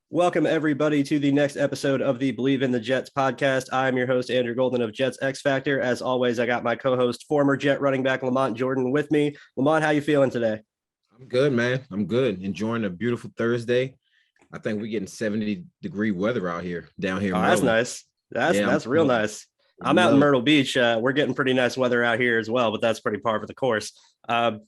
Welcome, everybody, to the next episode of the Believe in the Jets podcast. I'm your host, Andrew Golden of Jets X Factor. As always, I got my co-host, former Jet running back LaMont Jordan with me. LaMont, how you feeling today? I'm good, man. I'm good. Enjoying a beautiful Thursday. I think we're getting 70-degree weather out here, down here in That's Maryland. nice. That's real nice. I'm out in Love it. Myrtle Beach. We're getting pretty nice weather out here as well, but that's pretty par for the course.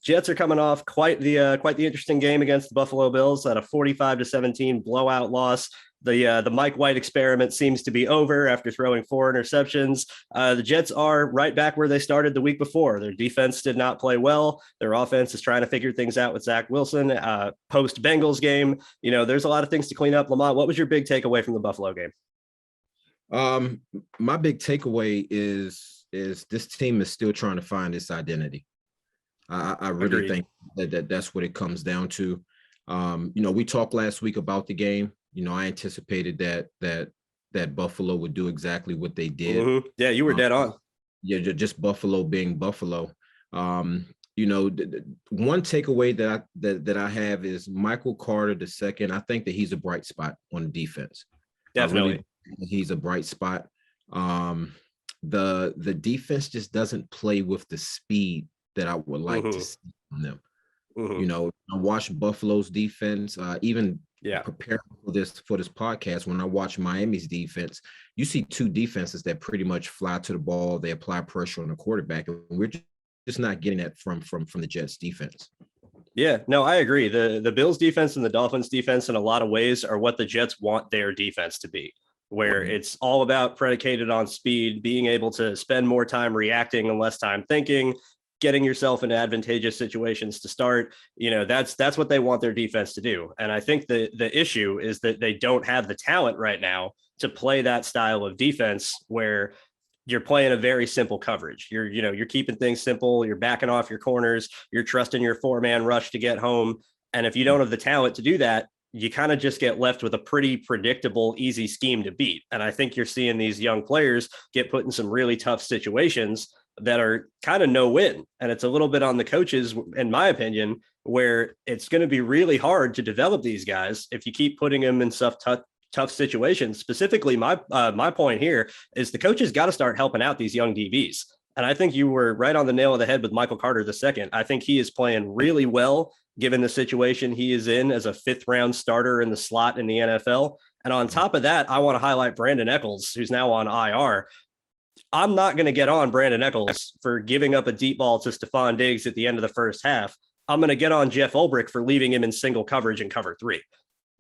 Jets are coming off quite the interesting game against the Buffalo Bills at a 45-17 blowout loss. The Mike White experiment seems to be over after throwing 4 interceptions. The Jets are right back where they started the week before. Their defense did not play well. Their offense is trying to figure things out with Zach Wilson. Post Bengals game, there's a lot of things to clean up. Lamont, what was your big takeaway from the Buffalo game? My big takeaway is this team is still trying to find its identity. I really think that's what it comes down to. We talked last week about the game. I anticipated that Buffalo would do exactly what they did. Mm-hmm. Yeah, you were dead on. Yeah, just Buffalo being Buffalo. One takeaway that I have is Michael Carter II. I think that he's a bright spot on the defense. Definitely. He's a bright spot. The defense just doesn't play with the speed that I would like to see from them. I watched Buffalo's defense, preparing for this podcast. When I watch Miami's defense, you see two defenses that pretty much fly to the ball. They apply pressure on the quarterback, and we're just not getting that from the Jets defense. Yeah, no, I agree. The Bills defense and the Dolphins defense in a lot of ways are what the Jets want their defense to be, where it's all about predicated on speed, being able to spend more time reacting and less time thinking, getting yourself in advantageous situations to start. That's what they want their defense to do. And I think the issue is that they don't have the talent right now to play that style of defense where you're playing a very simple coverage. You're keeping things simple. You're backing off your corners. You're trusting your 4-man rush to get home. And if you don't have the talent to do that, you kind of just get left with a pretty predictable, easy scheme to beat. And I think you're seeing these young players get put in some really tough situations that are kind of no win. And it's a little bit on the coaches, in my opinion, where it's going to be really hard to develop these guys if you keep putting them in tough situations. Specifically, my point here is the coaches got to start helping out these young DBs. And I think you were right on the nail of the head with Michael Carter II. I think he is playing really well, given the situation he is in as a 5th-round starter in the slot in the NFL. And on top of that, I want to highlight Brandon Echols, who's now on IR. I'm not going to get on Brandon Echols for giving up a deep ball to Stephon Diggs at the end of the first half. I'm going to get on Jeff Ulbrich for leaving him in single coverage in cover 3,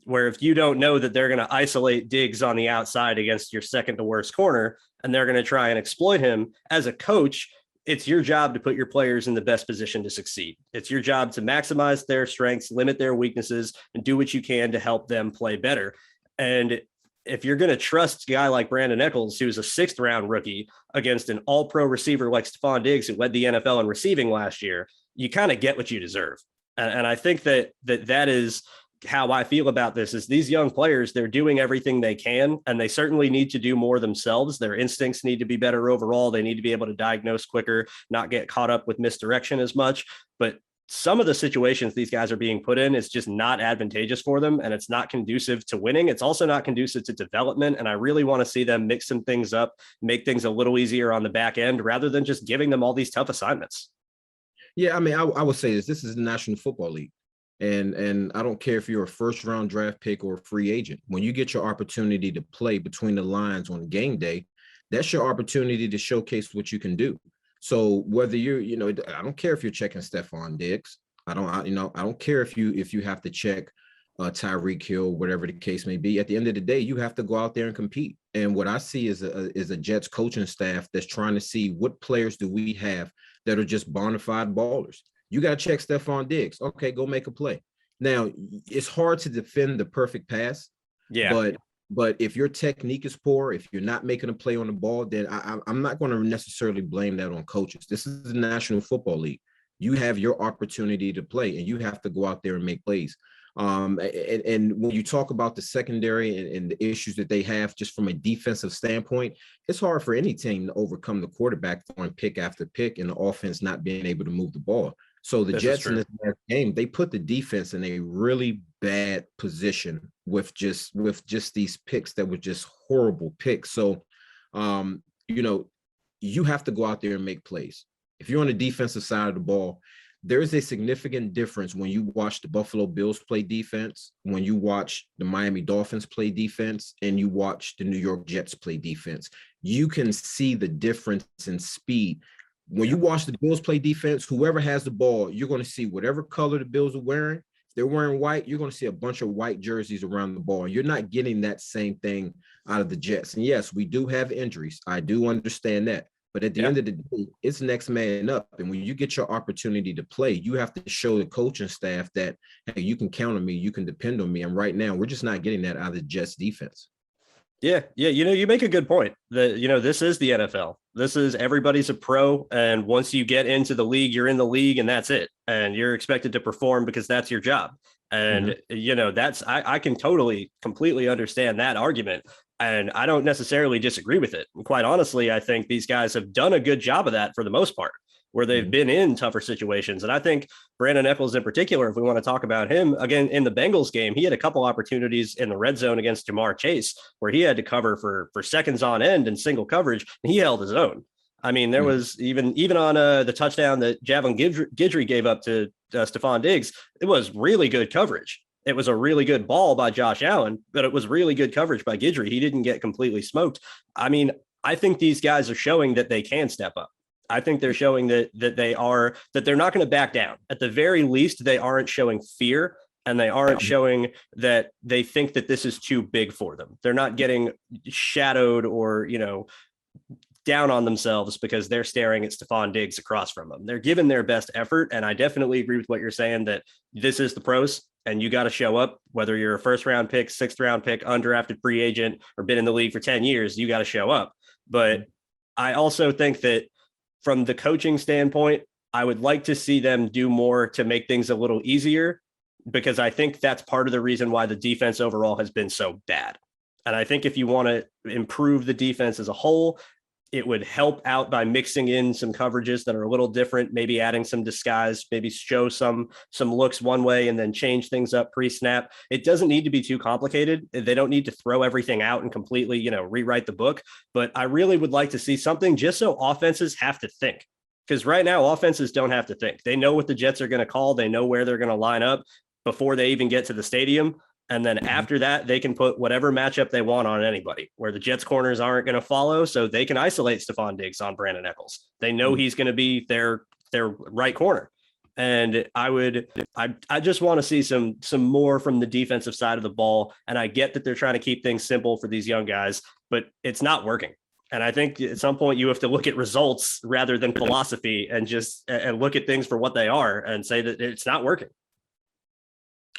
where if you don't know that they're going to isolate Diggs on the outside against your second to worst corner, and they're going to try and exploit him, as a coach, it's your job to put your players in the best position to succeed. It's your job to maximize their strengths, limit their weaknesses, and do what you can to help them play better. And if you're going to trust a guy like Brandon Echols, who's a 6th-round rookie, against an all-pro receiver like Stephon Diggs, who led the NFL in receiving last year, you kind of get what you deserve. And I think that is how I feel about this. Is these young players, they're doing everything they can, and they certainly need to do more themselves. Their instincts need to be better overall. They need to be able to diagnose quicker, not get caught up with misdirection as much. But some of the situations these guys are being put in is just not advantageous for them, and it's not conducive to winning. It's also not conducive to development, and I really want to see them mix some things up, make things a little easier on the back end, rather than just giving them all these tough assignments. Yeah, I mean, I would say this is the National Football League, and I don't care if you're a 1st-round draft pick or a free agent. When you get your opportunity to play between the lines on game day, that's your opportunity to showcase what you can do. So whether I don't care if you're checking Stephon Diggs. I don't care if you have to check Tyreek Hill, whatever the case may be. At the end of the day, you have to go out there and compete. And what I see is a Jets coaching staff that's trying to see what players do we have that are just bona fide ballers. You got to check Stephon Diggs. Okay, go make a play. Now, it's hard to defend the perfect pass. Yeah. But if your technique is poor, if you're not making a play on the ball, then I'm not going to necessarily blame that on coaches. This is the National Football League. You have your opportunity to play, and you have to go out there and make plays. And when you talk about the secondary and the issues that they have just from a defensive standpoint, it's hard for any team to overcome the quarterback on pick after pick and the offense not being able to move the ball. So the Jets in this game, they put the defense in a really bad position with just these picks that were just horrible picks. So, you know, you have to go out there and make plays. If you're on the defensive side of the ball, there is a significant difference when you watch the Buffalo Bills play defense, when you watch the Miami Dolphins play defense, and you watch the New York Jets play defense. You can see the difference in speed. When you watch the Bills play defense, whoever has the ball, you're going to see whatever color the Bills are wearing. If they're wearing white, you're going to see a bunch of white jerseys around the ball. You're not getting that same thing out of the Jets. And yes, we do have injuries. I do understand that. But at the end of the day, it's next man up. And when you get your opportunity to play, you have to show the coaching staff that, hey, you can count on me, you can depend on me. And right now, we're just not getting that out of the Jets defense. Yeah. You know, you make a good point that, you know, this is the NFL. This is everybody's a pro. And once you get into the league, you're in the league and that's it. And you're expected to perform because that's your job. And, you know, I can completely understand that argument. And I don't necessarily disagree with it. And quite honestly, I think these guys have done a good job of that for the most part, where they've been in tougher situations. And I think Brandon Echols in particular, if we want to talk about him, again, in the Bengals game, he had a couple opportunities in the red zone against Jamar Chase where he had to cover for seconds on end in single coverage, and he held his own. I mean, there was even on the touchdown that Javelin Guidry gave up to Stephon Diggs, it was really good coverage. It was a really good ball by Josh Allen, but it was really good coverage by Guidry. He didn't get completely smoked. I mean, I think these guys are showing that they can step up. I think they're showing that they're not going to back down. At the very least, they aren't showing fear, and they aren't showing that they think that this is too big for them. They're not getting shadowed or, you know, down on themselves because they're staring at Stephon Diggs across from them. They're giving their best effort. And I definitely agree with what you're saying, that this is the pros and you got to show up, whether you're a first round pick, sixth round pick, undrafted free agent, or been in the league for 10 years, you got to show up. But I also think that from the coaching standpoint, I would like to see them do more to make things a little easier, because I think that's part of the reason why the defense overall has been so bad. And I think if you want to improve the defense as a whole, it would help out by mixing in some coverages that are a little different, maybe adding some disguise, maybe show some looks one way and then change things up pre-snap. It doesn't need to be too complicated. They don't need to throw everything out and completely, you know, rewrite the book. But I really would like to see something just so offenses have to think. Because right now, offenses don't have to think. They know what the Jets are going to call. They know where they're going to line up before they even get to the stadium. And then after that, they can put whatever matchup they want on anybody, where the Jets corners aren't going to follow. So they can isolate Stephon Diggs on Brandon Echols. They know he's going to be their right corner. And I just want to see some more from the defensive side of the ball. And I get that they're trying to keep things simple for these young guys, but it's not working. And I think at some point you have to look at results rather than philosophy, and just and look at things for what they are and say that it's not working.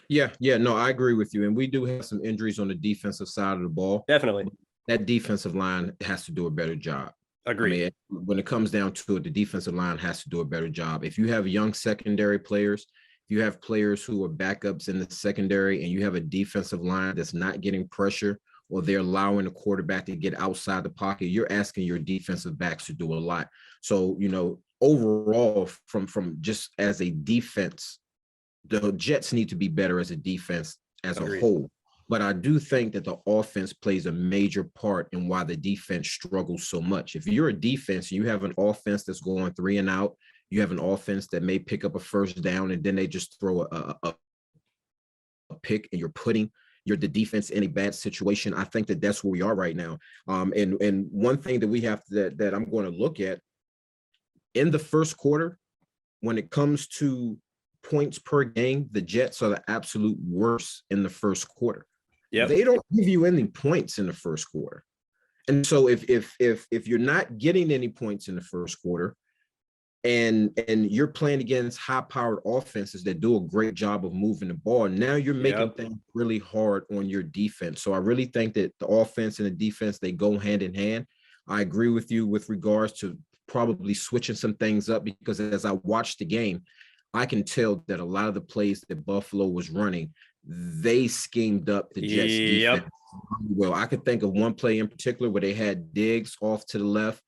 Yeah, no, I agree with you. And we do have some injuries on the defensive side of the ball. Definitely. That defensive line has to do a better job. Agreed. I mean, when it comes down to it, the defensive line has to do a better job. If you have young secondary players, if you have players who are backups in the secondary, and you have a defensive line that's not getting pressure, or they're allowing the quarterback to get outside the pocket, you're asking your defensive backs to do a lot. So, you know, overall, from just as a defense, the Jets need to be better as a defense as a whole. But I do think that the offense plays a major part in why the defense struggles so much. If you're a defense, you have an offense that's going 3 and out, you have an offense that may pick up a first down and then they just throw a pick, and you're putting the defense in a bad situation. I think that that's where we are right now. And one thing that we have that I'm going to look at in the first quarter, when it comes to points per game, the Jets are the absolute worst in the first quarter. Yeah, they don't give you any points in the first quarter. And so if you're not getting any points in the first quarter, and you're playing against high-powered offenses that do a great job of moving the ball, now you're making things really hard on your defense. So I really think that the offense and the defense, they go hand in hand. I agree with you with regards to probably switching some things up, because as I watched the game, I can tell that a lot of the plays that Buffalo was running, they schemed up the Jets defense well. I could think of one play in particular where they had Diggs off to the left.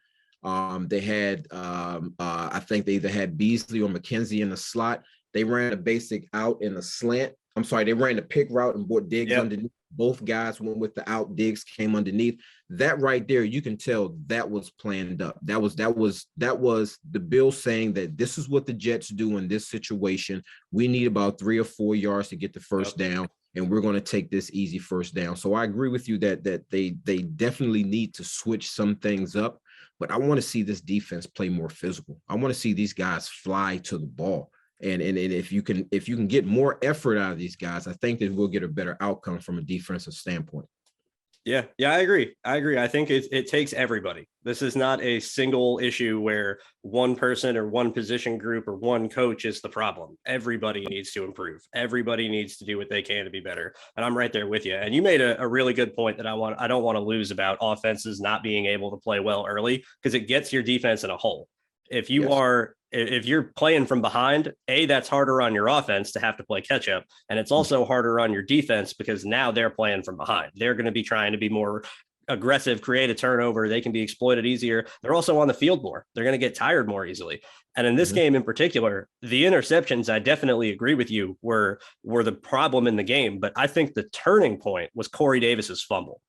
They had, I think they either had Beasley or McKenzie in the slot. They ran a basic out in a slant. I'm sorry, they ran the pick route and brought Diggs Yep. underneath. Both guys went with the out. Diggs came underneath. That right there, you can tell that was planned up. That was the Bills saying that this is what the Jets do in this situation. We need about 3 or 4 yards to get the first down, and we're going to take this easy first down. So I agree with you that they definitely need to switch some things up. But I want to see this defense play more physical. I want to see these guys fly to the ball. And if you can get more effort out of these guys, I think that we'll get a better outcome from a defensive standpoint. Yeah, I agree. I think it takes everybody. This is not a single issue where one person or one position group or one coach is the problem. Everybody needs to improve. Everybody needs to do what they can to be better. And I'm right there with you. And you made a really good point that I don't want to lose about offenses not being able to play well early, because it gets your defense in a hole. If you're playing from behind, that's harder on your offense to have to play catch up. And it's also harder on your defense because now they're playing from behind. They're going to be trying to be more aggressive, create a turnover. They can be exploited easier. They're also on the field more. They're going to get tired more easily. And in this game in particular, the interceptions, I definitely agree with you, were the problem in the game. But I think the turning point was Corey Davis's fumble.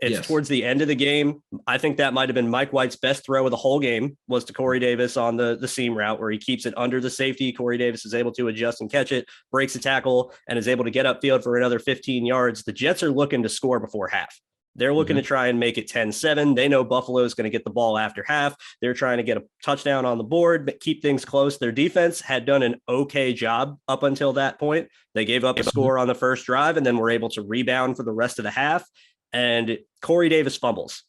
It's towards the end of the game. I think that might have been Mike White's best throw of the whole game, was to Corey Davis on the seam route where he keeps it under the safety. Corey Davis is able to adjust and catch it, breaks a tackle, and is able to get upfield for another 15 yards. The Jets are looking to score before half. They're looking to try and make it 10-7. They know Buffalo is going to get the ball after half. They're trying to get a touchdown on the board, but keep things close. Their defense had done an okay job up until that point. They gave up a score on the first drive and then were able to rebound for the rest of the half. And Corey Davis fumbles.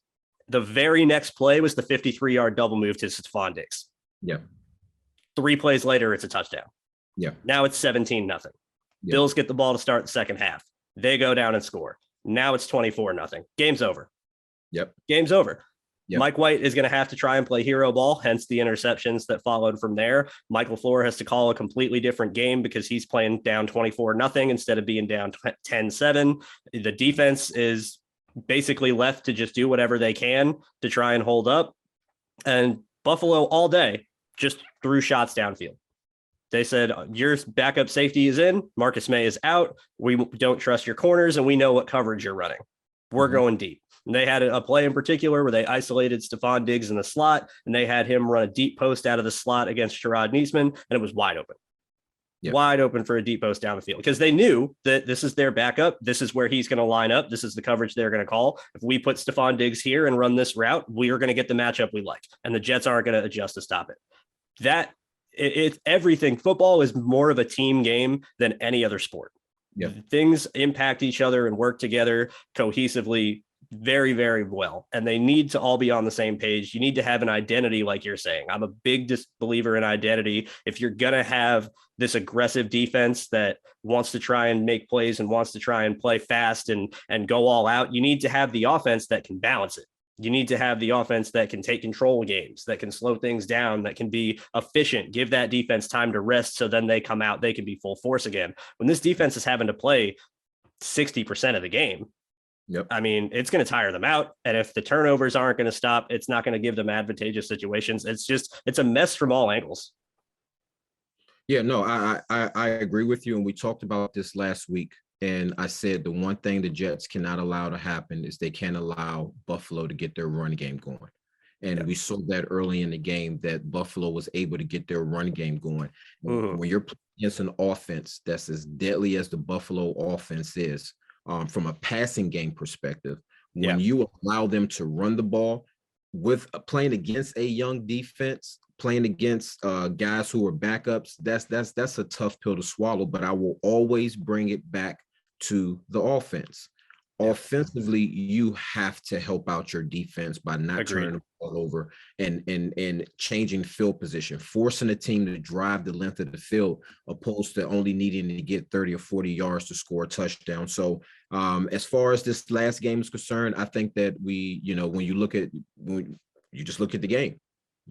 The very next play was the 53-yard double move to Stephon Diggs. Yeah. 3 plays later, it's a touchdown. Yeah. Now it's 17-0. Bills get the ball to start the second half. They go down and score. Now it's 24-0. Game's over. Game's over. Mike White is going to have to try and play hero ball, hence the interceptions that followed from there. Mike LaFleur has to call a completely different game because he's playing down 24-0 instead of being down 10-7. The defense is basically left to just do whatever they can to try and hold up. And Buffalo all day just threw shots downfield. They said, your backup safety is in, Marcus May is out. We don't trust your corners, and we know what coverage you're running. We're going deep. And they had a play in particular where they isolated Stephon Diggs in the slot, and they had him run a deep post out of the slot against Sherrod Niesman, and it was wide open. Wide open for a deep post down the field, because they knew that this is their backup. This is where he's going to line up. This is the coverage they're going to call. If we put Stephon Diggs here and run this route, we are going to get the matchup we like, and the Jets aren't going to adjust to stop it. It's everything. Football is more of a team game than any other sport. Things impact each other and work together cohesively very, very well. And they need to all be on the same page. You need to have an identity, like you're saying. I'm a big believer in identity. If you're going to have this aggressive defense that wants to try and make plays and wants to try and play fast and go all out, you need to have the offense that can balance it. You need to have the offense that can take control of games, that can slow things down, that can be efficient, give that defense time to rest, so then they come out, they can be full force again. When this defense is having to play 60% of the game, I mean, it's going to tire them out. And if the turnovers aren't going to stop, it's not going to give them advantageous situations. It's a mess from all angles. Yeah, no, I agree with you. And we talked about this last week. And I said the one thing the Jets cannot allow to happen is they can't allow Buffalo to get their run game going. And we saw that early in the game that Buffalo was able to get their run game going. When you're playing against an offense that's as deadly as the Buffalo offense is, from a passing game perspective, when you allow them to run the ball with playing against a young defense, playing against guys who are backups, that's a tough pill to swallow. But I will always bring it back to the offense. Offensively, you have to help out your defense by not turning the ball over and changing field position, forcing a team to drive the length of the field, opposed to only needing to get 30 or 40 yards to score a touchdown. So as far as this last game is concerned, I think that when you just look at the game,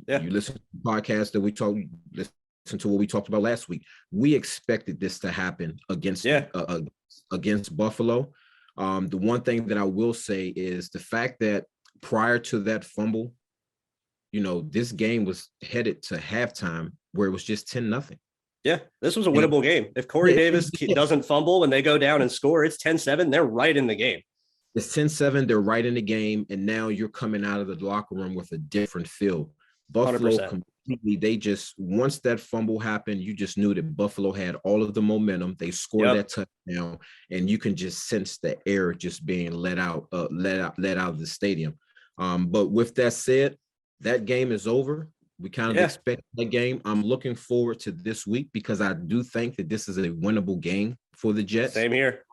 you listen to the podcast that we talked, listen to what we talked about last week. We expected this to happen against Buffalo. The one thing that I will say is the fact that prior to that fumble, this game was headed to halftime where it was just 10-0. Yeah, this was a winnable game. If Corey Davis doesn't fumble and they go down and score, it's 10-7. They're right in the game. It's 10-7. They're right in the game. And now you're coming out of the locker room with a different feel. Buffalo 100%. completely, they just, once that fumble happened, you just knew that Buffalo had all of the momentum. They scored that touchdown, and you can just sense the air just being let out of the stadium. But with that said, that game is over. We kind of expect that game. I'm looking forward to this week because I do think that this is a winnable game for the Jets. Same here.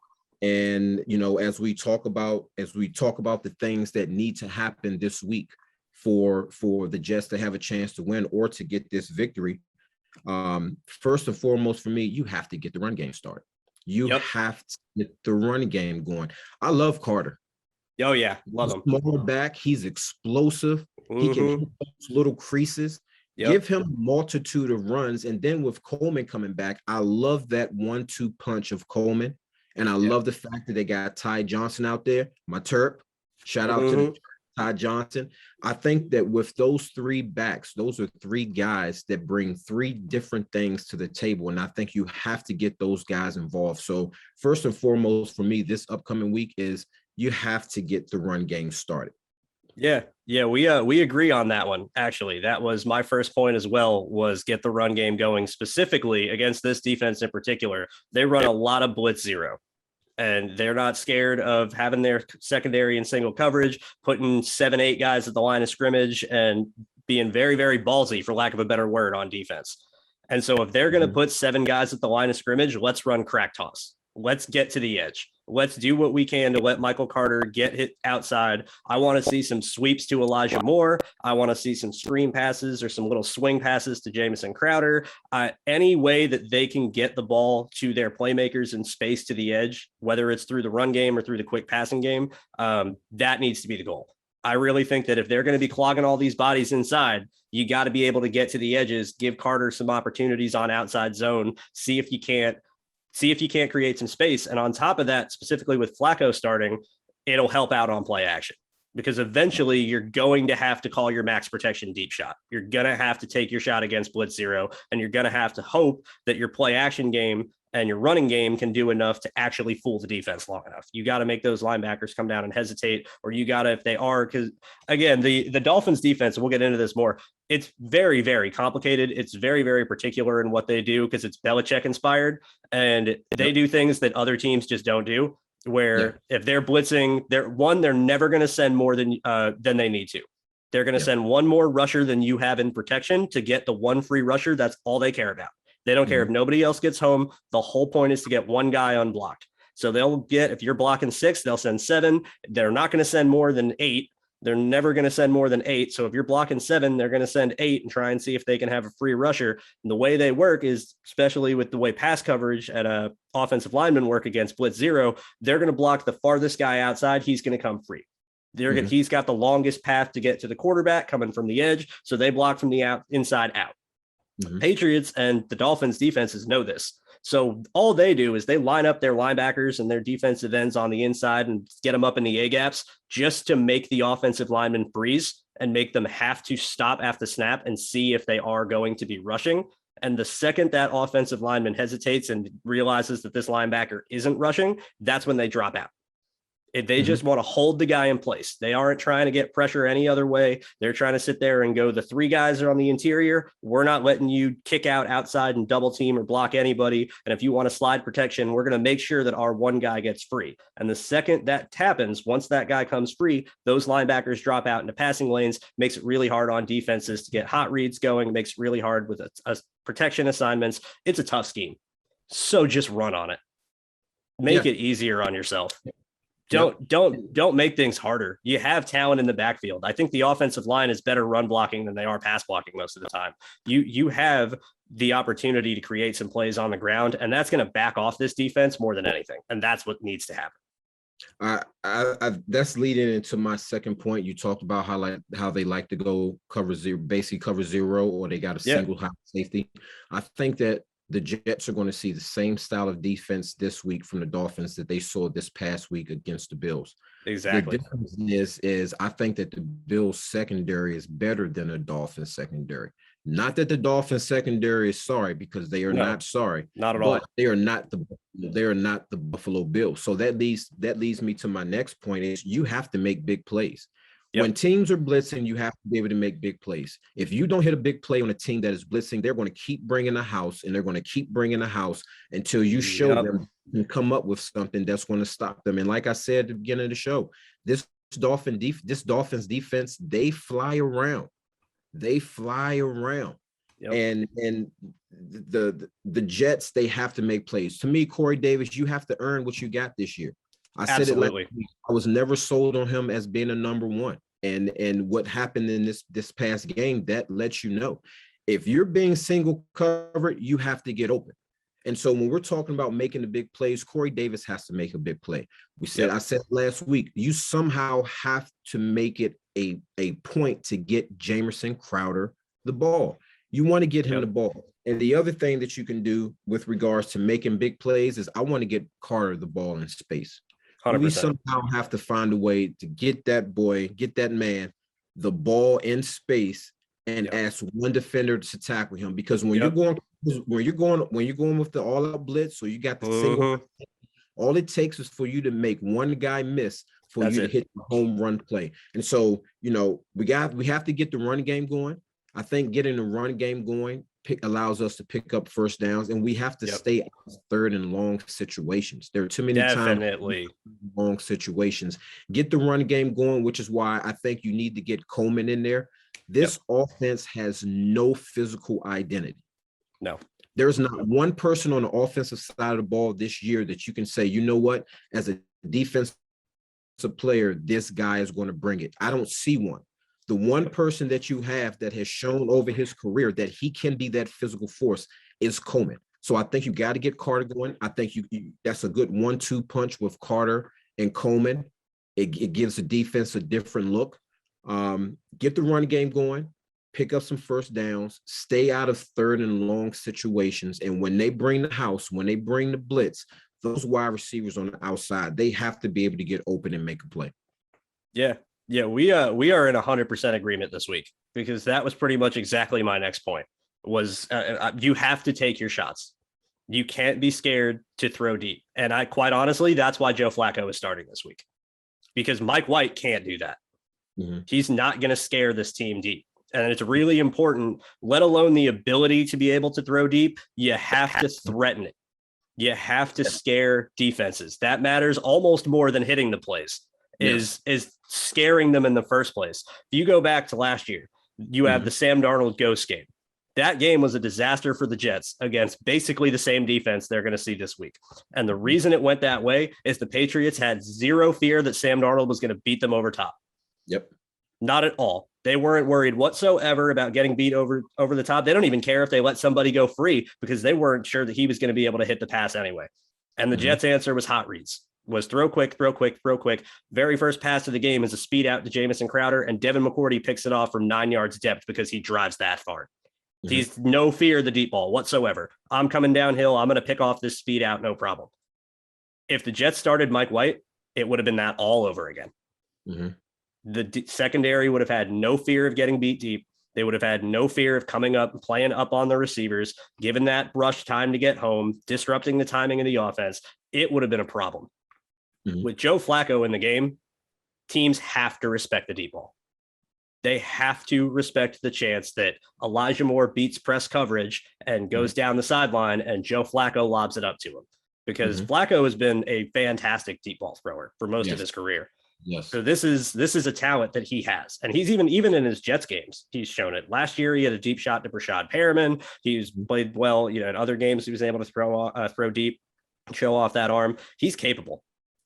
And, you know, as we talk about the things that need to happen this week for the Jets to have a chance to win or to get this victory, first and foremost for me, you have to get the run game started. You have to get the run game going. I love Carter. Oh, yeah. Love him. Small back. He's explosive. He can hit those little creases. Give him a multitude of runs. And then with Coleman coming back, I love that 1-2 punch of Coleman. And I love the fact that they got Ty Johnson out there, my Terp. Shout out to Ty Johnson. I think that with those three backs, those are three guys that bring three different things to the table. And I think you have to get those guys involved. So first and foremost for me, this upcoming week is you have to get the run game started. Yeah, we agree on that one. Actually, that was my first point as well, was get the run game going, specifically against this defense in particular. They run a lot of blitz zero, and they're not scared of having their secondary in single coverage, putting 7-8 guys at the line of scrimmage and being very, very ballsy, for lack of a better word, on defense. And so if they're going to put 7 guys at the line of scrimmage, let's run crack toss. Let's get to the edge. Let's do what we can to let Michael Carter get hit outside. I want to see some sweeps to Elijah Moore. I want to see some screen passes or some little swing passes to Jamison Crowder. Any way that they can get the ball to their playmakers in space to the edge, whether it's through the run game or through the quick passing game, that needs to be the goal. I really think that if they're going to be clogging all these bodies inside, you got to be able to get to the edges, give Carter some opportunities on outside zone, see if you can't create some space. And on top of that, specifically with Flacco starting, it'll help out on play action, because eventually you're going to have to call your max protection deep shot. You're going to have to take your shot against blitz zero, and you're going to have to hope that your play action game and your running game can do enough to actually fool the defense long enough. You got to make those linebackers come down and hesitate, or you got to, if they are, because again, the Dolphins defense, and we'll get into this more, it's very, very complicated. It's very, very particular in what they do, because it's Belichick inspired, and they do things that other teams just don't do, where if they're blitzing, they're never going to send more than they need to. They're going to send one more rusher than you have in protection to get the one free rusher. That's all they care about. They don't care if nobody else gets home. The whole point is to get one guy unblocked. So they'll get, if you're blocking 6, they'll send 7. They're not going to send more than 8. They're never going to send more than 8. So if you're blocking 7, they're going to send 8 and try and see if they can have a free rusher. And the way they work is, especially with the way pass coverage and offensive linemen work against blitz zero, they're going to block the farthest guy outside. He's going to come free. He's got the longest path to get to the quarterback coming from the edge. So they block from the inside out. Patriots and the Dolphins defenses know this. So all they do is they line up their linebackers and their defensive ends on the inside and get them up in the A gaps just to make the offensive linemen freeze and make them have to stop after snap and see if they are going to be rushing. And the second that offensive lineman hesitates and realizes that this linebacker isn't rushing, that's when they drop out. They just want to hold the guy in place. They aren't trying to get pressure any other way. They're trying to sit there and go, the 3 guys are on the interior. We're not letting you kick out outside and double team or block anybody. And if you want to slide protection, we're going to make sure that our one guy gets free. And the second that happens, once that guy comes free, those linebackers drop out into passing lanes, makes it really hard on defenses to get hot reads going. It makes it really hard with a protection assignments. It's a tough scheme. So just run on it. Make it easier on yourself. Don't make things harder. You have talent in the backfield. I think the offensive line is better run blocking than they are pass blocking most of the time. You have the opportunity to create some plays on the ground, and that's going to back off this defense more than anything. And that's what needs to happen. That's leading into my second point. You talked about how they like to go cover zero, basically cover zero, or they got a single high safety. I think that the Jets are going to see the same style of defense this week from the Dolphins that they saw this past week against the Bills. Exactly. The difference is I think that the Bills secondary is better than the Dolphins secondary. Not that the Dolphins secondary is sorry, because they are No, not sorry, not at but all. they are not the Buffalo Bills. So that leads me to my next point is you have to make big plays. When Yep. teams are blitzing, you have to be able to make big plays. If you don't hit a big play on a team that is blitzing, they're going to keep bringing the house, and they're going to keep bringing the house until you show Yep. them and come up with something that's going to stop them. And like I said at the beginning of the show, this Dolphins defense, they fly around. They fly around. Yep. And the Jets, they have to make plays. To me, Corey Davis, you have to earn what you got this year. I said Absolutely. it last week. I was never sold on him as being a number one. And what happened in this past game, that lets you know. If you're being single covered, you have to get open. And so when we're talking about making the big plays, Corey Davis has to make a big play. I said last week, you somehow have to make it a point to get Jamison Crowder the ball. You want to get him the ball. And the other thing that you can do with regards to making big plays is I want to get Carter the ball in space. 100%. We somehow have to find a way to get that man the ball in space and ask one defender to tackle him. Because when you're going with the all-out blitz, so you got the single, all it takes is for you to make one guy miss for you to hit the home run play. And so, we have to get the run game going. I think getting the run game going allows us to pick up first downs, and we have to stay out of third and long situations. There are too many times long situations. Get the run game going, which is why I think you need to get Coleman in there. This offense has no physical identity. No. There's not one person on the offensive side of the ball this year that you can say, you know what, as a defensive player, this guy is going to bring it. I don't see one. The one person that you have that has shown over his career that he can be that physical force is Coleman. So I think you got to get Carter going. I think that's a good 1-2 punch with Carter and Coleman. It gives the defense a different look. Get the run game going, pick up some first downs, stay out of third and long situations. And when they bring the house, when they bring the blitz, those wide receivers on the outside, they have to be able to get open and make a play. Yeah. Yeah, we are in 100% agreement this week, because that was pretty much exactly my next point was you have to take your shots. You can't be scared to throw deep. And quite honestly, that's why Joe Flacco is starting this week, because Mike White can't do that. Mm-hmm. He's not going to scare this team deep. And it's really important, let alone the ability to be able to throw deep. You have to threaten it. You have to scare defenses. That matters almost more than hitting the plays. Is scaring them in the first place. If you go back to last year, you have the Sam Darnold ghost game. That game was a disaster for the Jets against basically the same defense they're going to see this week. And the reason it went that way is the Patriots had zero fear that Sam Darnold was going to beat them over top. Yep. Not at all. They weren't worried whatsoever about getting beat over the top. They don't even care if they let somebody go free, because they weren't sure that he was going to be able to hit the pass anyway. And the Jets' answer was hot reads. Was throw quick. Very first pass of the game is a speed out to Jamison Crowder, and Devin McCourty picks it off from 9 yards depth because he drives that far. He's no fear of the deep ball whatsoever. I'm coming downhill. I'm going to pick off this speed out. No problem. If the Jets started Mike White, it would have been that all over again. The secondary would have had no fear of getting beat deep. They would have had no fear of coming up and playing up on the receivers, given that rush time to get home, disrupting the timing of the offense. It would have been a problem. With Joe Flacco in the game, teams have to respect the deep ball. They have to respect the chance that Elijah Moore beats press coverage and goes down the sideline and Joe Flacco lobs it up to him, because Flacco has been a fantastic deep ball thrower for most of his career. Yes. So this is a talent that he has. And he's even in his Jets games, he's shown it. Last year, he had a deep shot to Brashad Perriman. He's played well, in other games, he was able to throw deep, show off that arm. He's capable.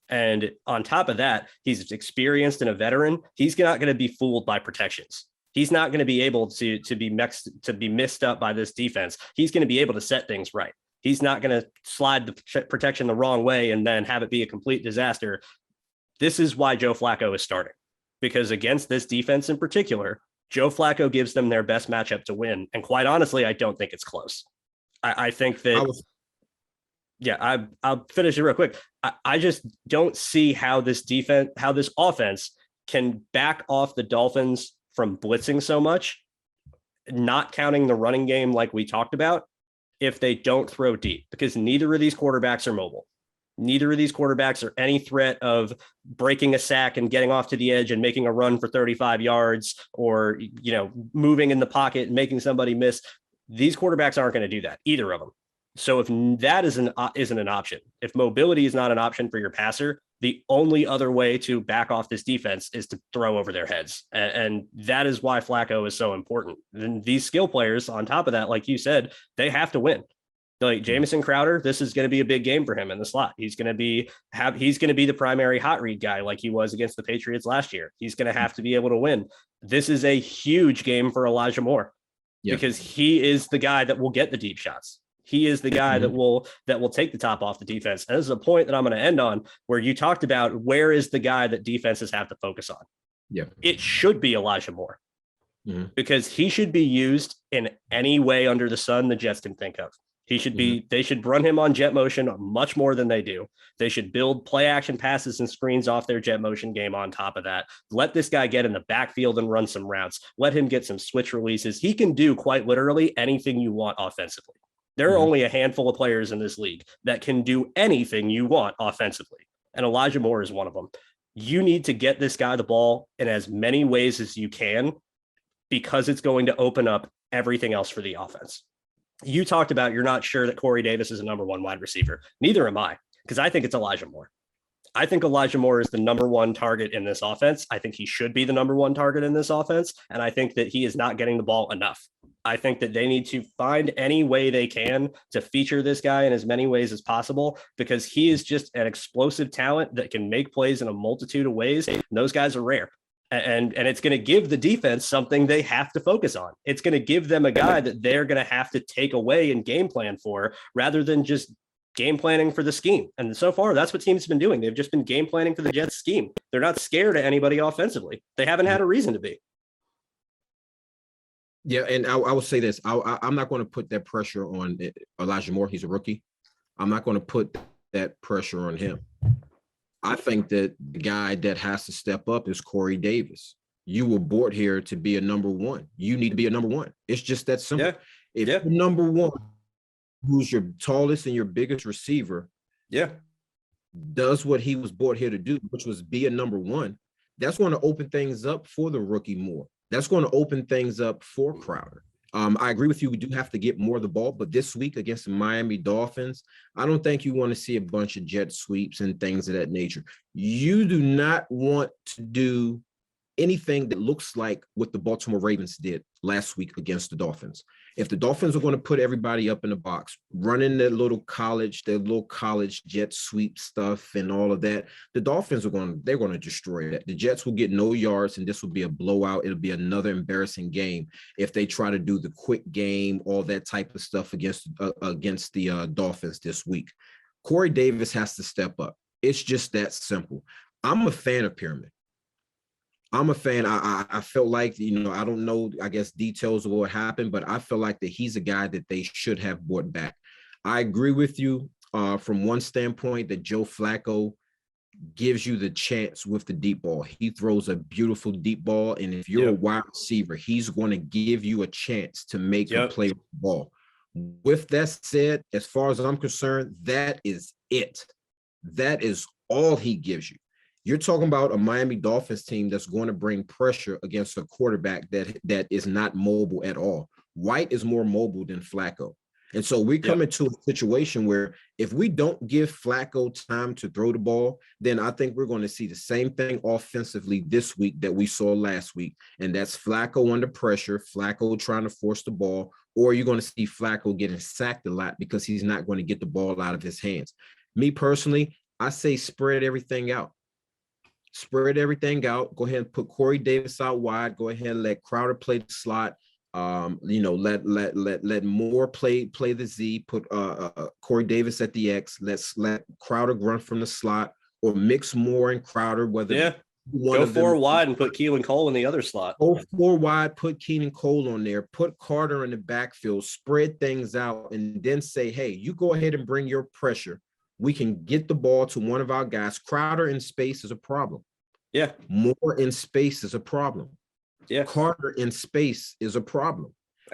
And on top of that, he's experienced and a veteran. He's not going to be fooled by protections. He's not going to be able to be mixed up by this defense. He's going to be able to set things right. He's not going to slide the protection the wrong way and then have it be a complete disaster. This is why Joe Flacco is starting, because against this defense in particular, Joe Flacco gives them their best matchup to win. And quite honestly, I don't think it's close. I think that I'll finish it real quick. I just don't see how this offense can back off the Dolphins from blitzing so much not counting the running game like we talked about, if they don't throw deep, because neither of these quarterbacks are mobile. Neither of these quarterbacks are any threat of breaking a sack and getting off to the edge and making a run for 35 yards or, moving in the pocket and making somebody miss. These quarterbacks aren't going to do that, either of them. So if that isn't an option, if mobility is not an option for your passer, the only other way to back off this defense is to throw over their heads. And that is why Flacco is so important. And these skill players, on top of that, like you said, they have to win. Like Jamison Crowder, this is going to be a big game for him in the slot. He's going to be the primary hot read guy like he was against the Patriots last year. He's going to have to be able to win. This is a huge game for Elijah Moore because he is the guy that will get the deep shots. He is the guy that will take the top off the defense. And this is a point that I'm going to end on, where you talked about where is the guy that defenses have to focus on. Yeah, it should be Elijah Moore because he should be used in any way under the sun the Jets can think of. He should be, they should run him on jet motion much more than they do. They should build play action passes and screens off their jet motion game on top of that. Let this guy get in the backfield and run some routes. Let him get some switch releases. He can do quite literally anything you want offensively. There are only a handful of players in this league that can do anything you want offensively. And Elijah Moore is one of them. You need to get this guy the ball in as many ways as you can, because it's going to open up everything else for the offense. You talked about you're not sure that Corey Davis is a number one wide receiver. Neither am I, because I think it's Elijah Moore. I think Elijah Moore is the number one target in this offense. I think he should be the number one target in this offense. And I think that he is not getting the ball enough. I think that they need to find any way they can to feature this guy in as many ways as possible, because he is just an explosive talent that can make plays in a multitude of ways. And those guys are rare. And it's going to give the defense something they have to focus on. It's going to give them a guy that they're going to have to take away and game plan for, rather than just game planning for the scheme. And so far, that's what teams have been doing. They've just been game planning for the Jets scheme. They're not scared of anybody offensively. They haven't had a reason to be. Yeah, and I will say this. I'm not going to put that pressure on Elijah Moore. He's a rookie. I'm not going to put that pressure on him. I think that the guy that has to step up is Corey Davis. You were brought here to be a number one. You need to be a number one. It's just that simple. Yeah. If you're number one, who's your tallest and your biggest receiver, does what he was brought here to do, which was be a number one, that's going to open things up for the rookie Moore. That's going to open things up for Crowder. I agree with you. We do have to get more of the ball, but this week against the Miami Dolphins, I don't think you want to see a bunch of jet sweeps and things of that nature. You do not want to do anything that looks like what the Baltimore Ravens did last week against the Dolphins. If the Dolphins are going to put everybody up in the box, running their little college jet sweep stuff and all of that, the Dolphins they're going to destroy that. The Jets will get no yards, and this will be a blowout. It'll be another embarrassing game if they try to do the quick game, all that type of stuff against the Dolphins this week. Corey Davis has to step up. It's just that simple. I'm a fan of Pyramid. I'm a fan. I felt like, I don't know, I guess, details of what happened, but I feel like that he's a guy that they should have brought back. I agree with you from one standpoint that Joe Flacco gives you the chance with the deep ball. He throws a beautiful deep ball, and if you're a wide receiver, he's going to give you a chance to make a play with the ball. With that said, as far as I'm concerned, that is it. That is all he gives you. You're talking about a Miami Dolphins team that's going to bring pressure against a quarterback that is not mobile at all. White is more mobile than Flacco. And so we come into a situation where if we don't give Flacco time to throw the ball, then I think we're going to see the same thing offensively this week that we saw last week. And that's Flacco under pressure, Flacco trying to force the ball, or you're going to see Flacco getting sacked a lot because he's not going to get the ball out of his hands. Me personally, I say spread everything out. Spread everything out. Go ahead and put Corey Davis out wide. Go ahead and let Crowder play the slot. Let Moore play the Z. Put Corey Davis at the X. Let Crowder run from the slot, or mix Moore and Crowder. Go four wide and put Keelan Cole in the other slot. Go four wide. Put Keenan Cole on there. Put Carter in the backfield. Spread things out, and then say, hey, you go ahead and bring your pressure. We can get the ball to one of our guys. Crowder in space is a problem. Moore in space is a problem. Carter in space is a problem.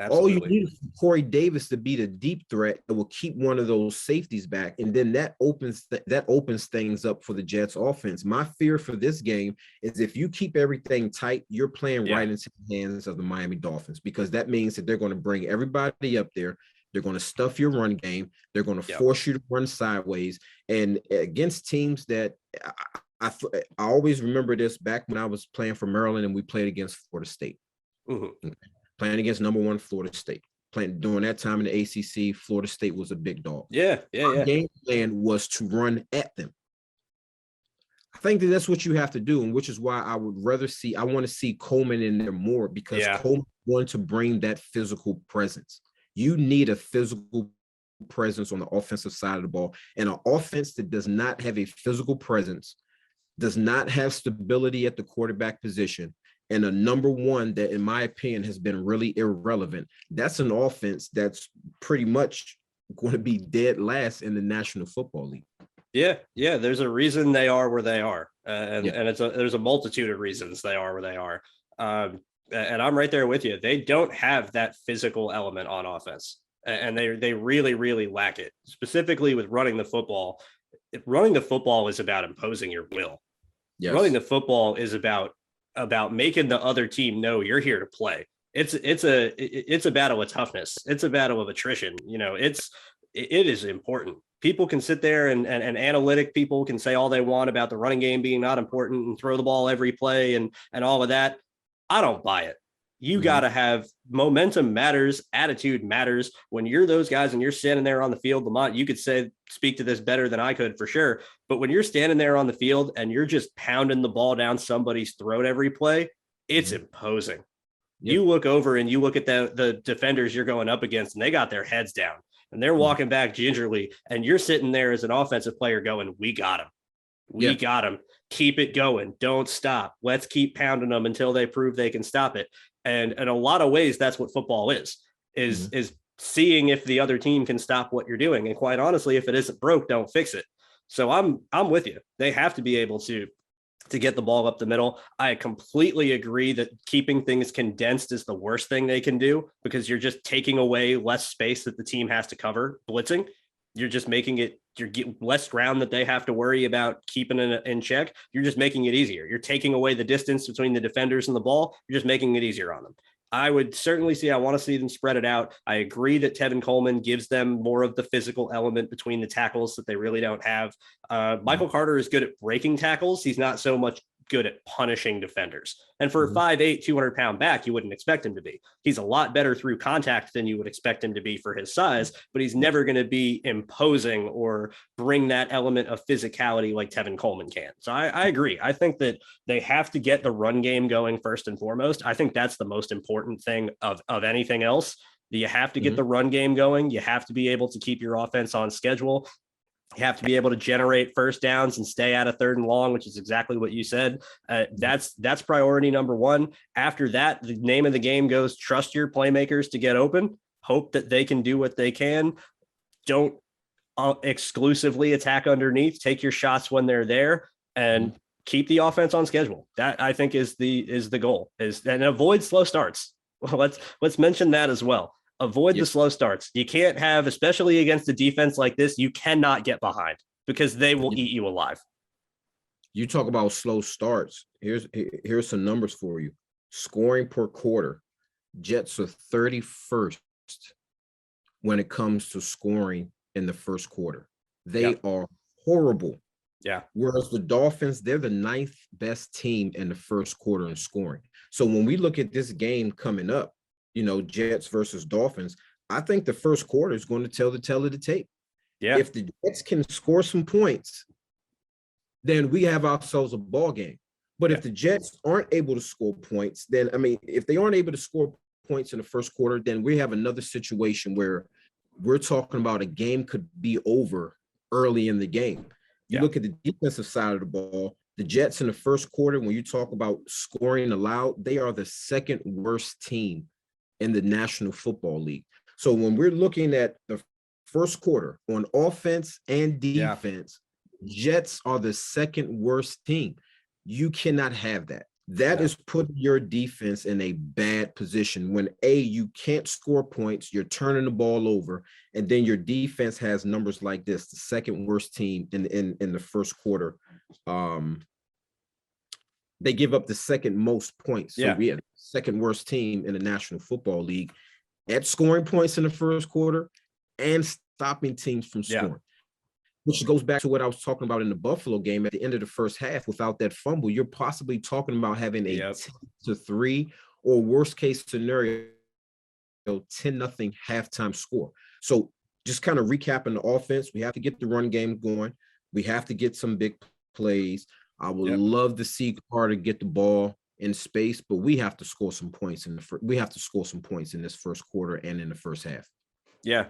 All you Absolutely. need is Corey Davis to be the deep threat that will keep one of those safeties back, and then that opens things up for the Jets offense. My fear for this game is if you keep everything tight, you're playing Yeah. right into the hands of the Miami Dolphins, because that means that they're going to bring everybody up there. They're going to stuff your run game. They're going to force you to run sideways, and against teams that I always remember this back when I was playing for Maryland and we played against Florida State. Mm-hmm. Playing against number one Florida State. Playing during that time in the ACC, Florida State was a big dog. Our game plan was to run at them. I think that that's what you have to do, and which is why I want to see Coleman in there more, because Coleman's going to bring that physical presence. You need a physical presence on the offensive side of the ball, and an offense that does not have a physical presence, does not have stability at the quarterback position, and a number one that, in my opinion, has been really irrelevant. That's an offense that's pretty much going to be dead last in the National Football League. Yeah. There's a reason they are where they are, and there's a multitude of reasons they are where they are. And I'm right there with you. They don't have that physical element on offense, and they really, really lack it. Specifically with running the football. Running the football is about imposing your will. Yes. Running the football is about making the other team know you're here to play. It's a battle of toughness. It's a battle of attrition. It is important. People can sit there and analytic people can say all they want about the running game being not important and throw the ball every play and all of that. I don't buy it. You got to have momentum matters. Attitude matters. When you're those guys and you're standing there on the field, LaMont, you could speak to this better than I could for sure. But when you're standing there on the field and you're just pounding the ball down somebody's throat every play, it's imposing. Yep. You look over and you look at the defenders you're going up against, and they got their heads down and they're walking back gingerly. And you're sitting there as an offensive player going, we got him. We got him. Keep it going. Don't stop. Let's keep pounding them until they prove they can stop it. And in a lot of ways, that's what football is seeing if the other team can stop what you're doing. And quite honestly, if it isn't broke, don't fix it. So I'm with you. They have to be able to get the ball up the middle. I completely agree that keeping things condensed is the worst thing they can do, because you're just taking away less space that the team has to cover blitzing. You're just making it, you're getting less ground that they have to worry about keeping in check. You're just making it easier. You're taking away the distance between the defenders and the ball. You're just making it easier on them. I would certainly I want to see them spread it out. I agree that Tevin Coleman gives them more of the physical element between the tackles that they really don't have. Michael Carter is good at breaking tackles. He's not so much good at punishing defenders. And for a 5'8", 200-pound back, you wouldn't expect him to be. He's a lot better through contact than you would expect him to be for his size, but he's never going to be imposing or bring that element of physicality like Tevin Coleman can. So I agree. I think that they have to get the run game going first and foremost. I think that's the most important thing of anything else. You have to get the run game going. You have to be able to keep your offense on schedule. You have to be able to generate first downs and stay out of 3rd and long, which is exactly what you said. That's priority number one. After that, the name of the game goes, trust your playmakers to get open, hope that they can do what they can. Don't exclusively attack underneath, take your shots when they're there, and keep the offense on schedule. That, I think, is the goal, and avoid slow starts. Let's mention that as well. Avoid the slow starts. You can't have, especially against a defense like this, you cannot get behind, because they will eat you alive. You talk about slow starts. Here's some numbers for you. Scoring per quarter. Jets are 31st when it comes to scoring in the first quarter. They are horrible. Yeah. Whereas the Dolphins, they're the 9th best team in the first quarter in scoring. So when we look at this game coming up, Jets versus Dolphins, I think the first quarter is going to tell the tale of the tape. Yeah. If the Jets can score some points, then we have ourselves a ball game. But if the Jets aren't able to score points, then, if they aren't able to score points in the first quarter, then we have another situation where we're talking about a game could be over early in the game. You look at the defensive side of the ball, the Jets in the first quarter, when you talk about scoring allowed, they are the 2nd worst team in the National Football League. So when we're looking at the first quarter on offense and defense, Jets are the 2nd worst team. You cannot have that. That is putting your defense in a bad position when you can't score points, you're turning the ball over, and then your defense has numbers like this, the second worst team in the first quarter. They give up the second most points. So we have second worst team in the National Football League at scoring points in the first quarter and stopping teams from scoring. Which goes back to what I was talking about in the Buffalo game at the end of the first half. Without that fumble, you're possibly talking about having a 10-3 or worst case scenario, 10-0 halftime score. So just kind of recapping the offense, we have to get the run game going. We have to get some big plays. I would love to see Carter get the ball in space, but we have to score some points we have to score some points in this first quarter and in the first half. Yeah.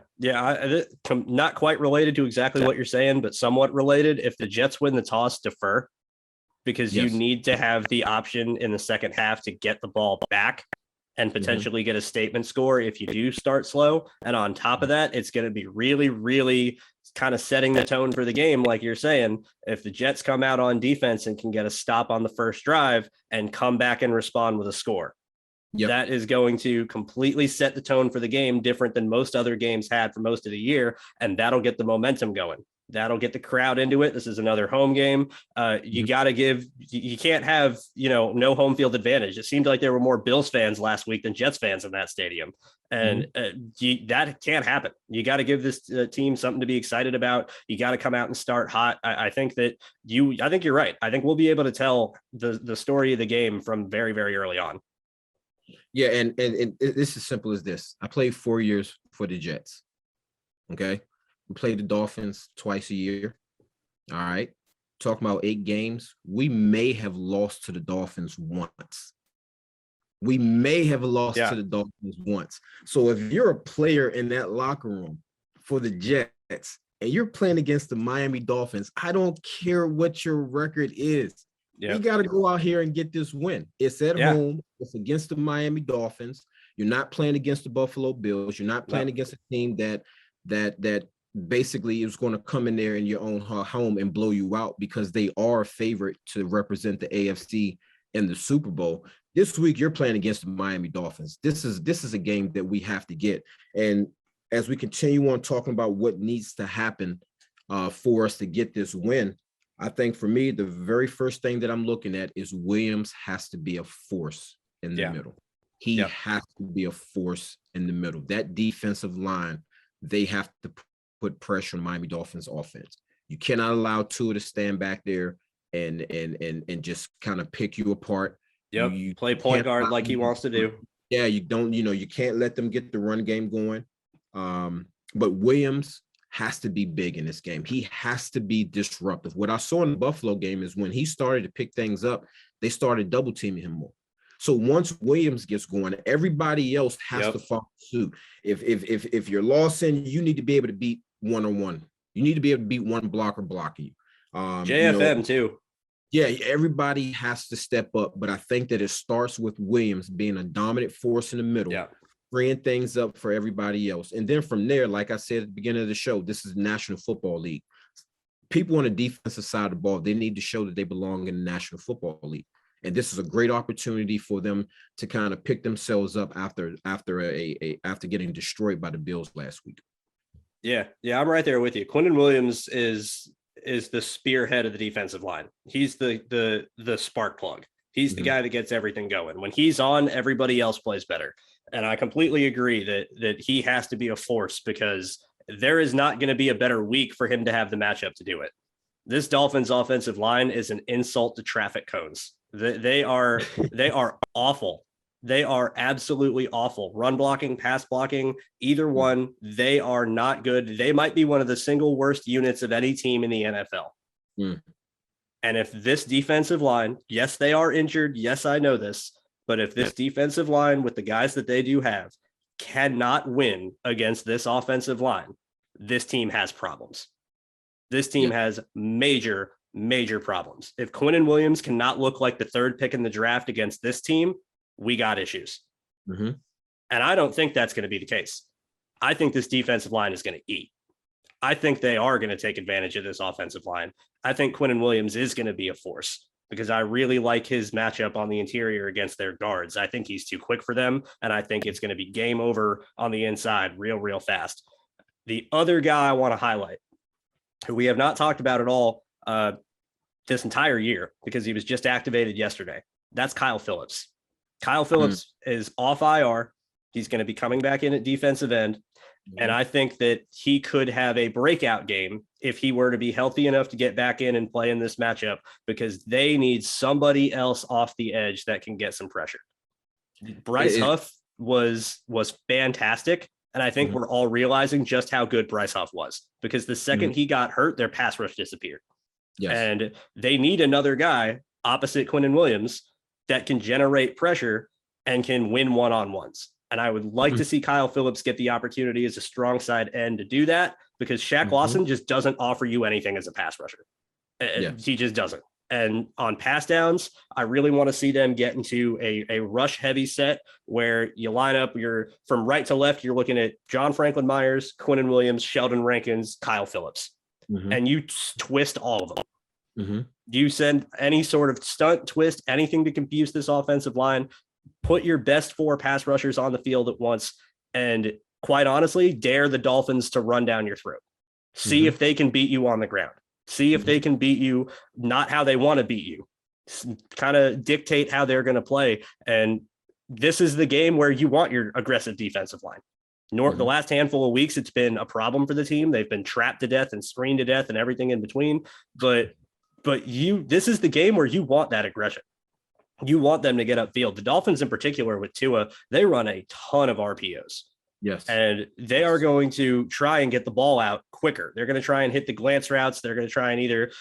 Not quite related to exactly what you're saying, but somewhat related. If the Jets win the toss, defer, because you need to have the option in the second half to get the ball back and potentially get a statement score if you do start slow. And on top of that, it's going to be really, really kind of setting the tone for the game. Like you're saying, if the Jets come out on defense and can get a stop on the first drive and come back and respond with a score, that is going to completely set the tone for the game, different than most other games had for most of the year. And that'll get the momentum going. That'll get the crowd into it. This is another home game. You got to you can't have, no home field advantage. It seemed like there were more Bills fans last week than Jets fans in that stadium. And that can't happen. You got to give this team something to be excited about. You got to come out and start hot. I think you're right. I think we'll be able to tell the story of the game from very, very early on. Yeah, and it's as simple as this. I played 4 years for the Jets. Okay. We play the Dolphins twice a year. All right. Talking about 8 games. We may have lost to the Dolphins once. We may have lost to the Dolphins once. So if you're a player in that locker room for the Jets and you're playing against the Miami Dolphins, I don't care what your record is. You got to go out here and get this win. It's at home. It's against the Miami Dolphins. You're not playing against the Buffalo Bills. You're not playing against a team that basically is going to come in there in your own home and blow you out because they are a favorite to represent the AFC in the Super Bowl. This week, you're playing against the Miami Dolphins. This is a game that we have to get. And as we continue on talking about what needs to happen for us to get this win, I think for me, the very first thing that I'm looking at is Williams has to be a force in the middle. He has to be a force in the middle. That defensive line, they have to put pressure on Miami Dolphins offense. You cannot allow Tua to stand back there and just kind of pick you apart. You play point guard like he wants to do. Yeah, you don't, you can't let them get the run game going. But Williams has to be big in this game. He has to be disruptive. What I saw in the Buffalo game is when he started to pick things up, they started double teaming him more. So once Williams gets going, everybody else has to follow suit. If you're Lawson, you need to be able to beat one-on-one. You need to be able to beat one blocker blocking you. JFM too. Yeah, everybody has to step up, but I think that it starts with Williams being a dominant force in the middle. Freeing things up for everybody else. And then from there, like I said at the beginning of the show, this is the National Football League. People on the defensive side of the ball, they need to show that they belong in the National Football League. And this is a great opportunity for them to kind of pick themselves up after getting destroyed by the Bills last week. Yeah, I'm right there with you. Quentin Williams is the spearhead of the defensive line. He's the spark plug. He's the guy that gets everything going. When he's on, everybody else plays better. And I completely agree that he has to be a force because there is not going to be a better week for him to have the matchup to do it. This Dolphins offensive line is an insult to traffic cones. They are awful. They are absolutely awful. Run blocking, pass blocking, either one, they are not good. They might be one of the single worst units of any team in the NFL. And if this defensive line, yes, they are injured. Yes, I know this. But if this defensive line with the guys that they do have cannot win against this offensive line, this team has problems. This team has major, major problems. If Quentin Williams cannot look like the third pick in the draft against this team, we got issues. And I don't think that's going to be the case. I think this defensive line is going to eat. I think they are going to take advantage of this offensive line. I think Quentin Williams is going to be a force. because I really like his matchup on the interior against their guards. I think he's too quick for them, and I think it's going to be game over on the inside real fast. The other guy I want to highlight, who we have not talked about at all this entire year because he was just activated yesterday, that's Kyle Phillips. Kyle Phillips is off IR. He's going to be coming back in at defensive end. And I think that he could have a breakout game if he were to be healthy enough to get back in and play in this matchup, because they need somebody else off the edge that can get some pressure. Bryce Huff was fantastic. And I think we're all realizing just how good Bryce Huff was, because the second he got hurt, their pass rush disappeared. Yes. And they need another guy opposite Quentin Williams that can generate pressure and can win one-on-ones. And I would like to see Kyle Phillips get the opportunity as a strong side end to do that, because Shaq Lawson just doesn't offer you anything as a pass rusher. He just doesn't. And on pass downs, I really want to see them get into a rush heavy set where you line up, you're from right to left, you're looking at John Franklin Myers, Quentin Williams, Sheldon Rankins, Kyle Phillips, and you twist all of them. You send any sort of stunt, twist, anything to confuse this offensive line. Put your best 4 pass rushers on the field at once, and quite honestly, dare the Dolphins to run down your throat. See if they can beat you on the ground. See if they can beat you, not how they want to beat you. Kind of dictate how they're going to play. And this is the game where you want your aggressive defensive line. The last handful of weeks, it's been a problem for the team. They've been trapped to death and screened to death and everything in between. But this is the game where you want that aggression. You want them to get upfield. The Dolphins in particular with Tua, they run a ton of RPOs. Yes. And they are going to try and get the ball out quicker. They're going to try and hit the glance routes. They're going to try and either,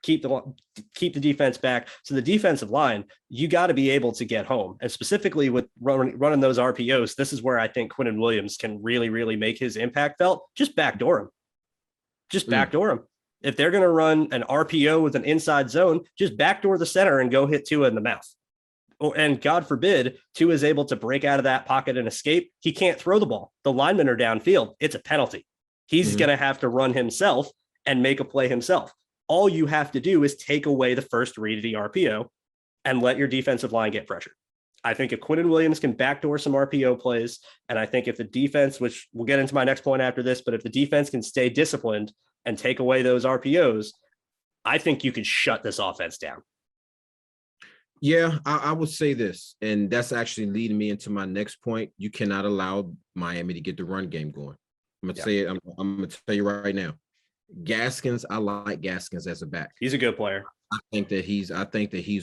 keep the defense back. So the defensive line, you got to be able to get home. And specifically with running those RPOs, this is where I think Quentin Williams can really make his impact felt. Just backdoor him. Backdoor him. If they're going to run an RPO with an inside zone, just backdoor the center and go hit Tua in the mouth. And God forbid, Tua is able to break out of that pocket and escape. He can't throw the ball. The linemen are downfield. It's a penalty. He's going to have to run himself and make a play himself. All you have to do is take away the first read of the RPO and let your defensive line get pressure. I think if Quentin Williams can backdoor some RPO plays, and I think if the defense, which we'll get into my next point after this, but if the defense can stay disciplined and take away those RPOs, I think you could shut this offense down. Yeah, I would say this, and that's actually leading me into my next point. You cannot allow Miami to get the run game going. I'm gonna say it. I'm gonna tell you right now. Gaskins, I like Gaskins as a back. He's a good player. I think that he's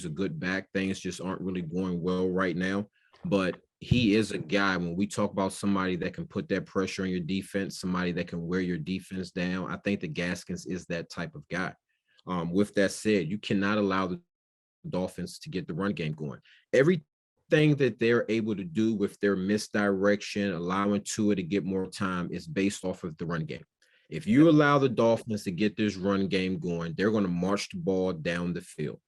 a good back. Things just aren't really going well right now, but he is a guy. When we talk about somebody that can put that pressure on your defense, somebody that can wear your defense down, I think that Gaskins is that type of guy. With that said, you cannot allow the Dolphins to get the run game going. Everything that they're able to do with their misdirection, allowing Tua to get more time, is based off of the run game. If you allow the Dolphins to get this run game going, they're going to march the ball down the field.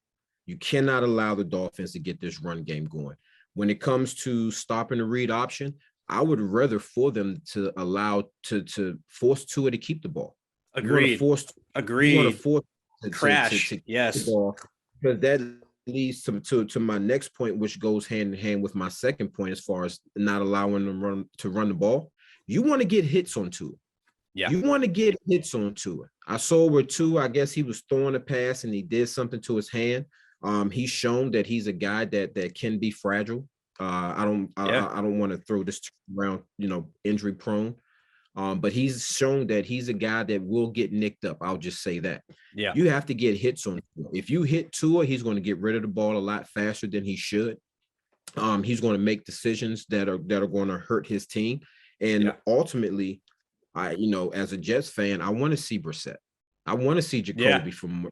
You cannot allow the Dolphins to get this run game going. When it comes to stopping the read option, I would rather for them to allow to force Tua to keep the ball. Agreed. Agreed. You want to force crash. Yes. Because that leads to my next point, which goes hand in hand with my second point as far as not allowing them to run the ball. You want to get hits on Tua. Yeah. You want to get hits on Tua. I saw where Tua, I guess he was throwing a pass and he did something to his hand. He's shown that he's a guy that can be fragile. I don't want to throw this around, injury prone. But he's shown that he's a guy that will get nicked up. I'll just say that. Yeah. You have to get hits on Tua. If you hit Tua, he's going to get rid of the ball a lot faster than he should. He's going to make decisions that are going to hurt his team. And ultimately, as a Jets fan, I want to see Brissett. I want to see Jacoby from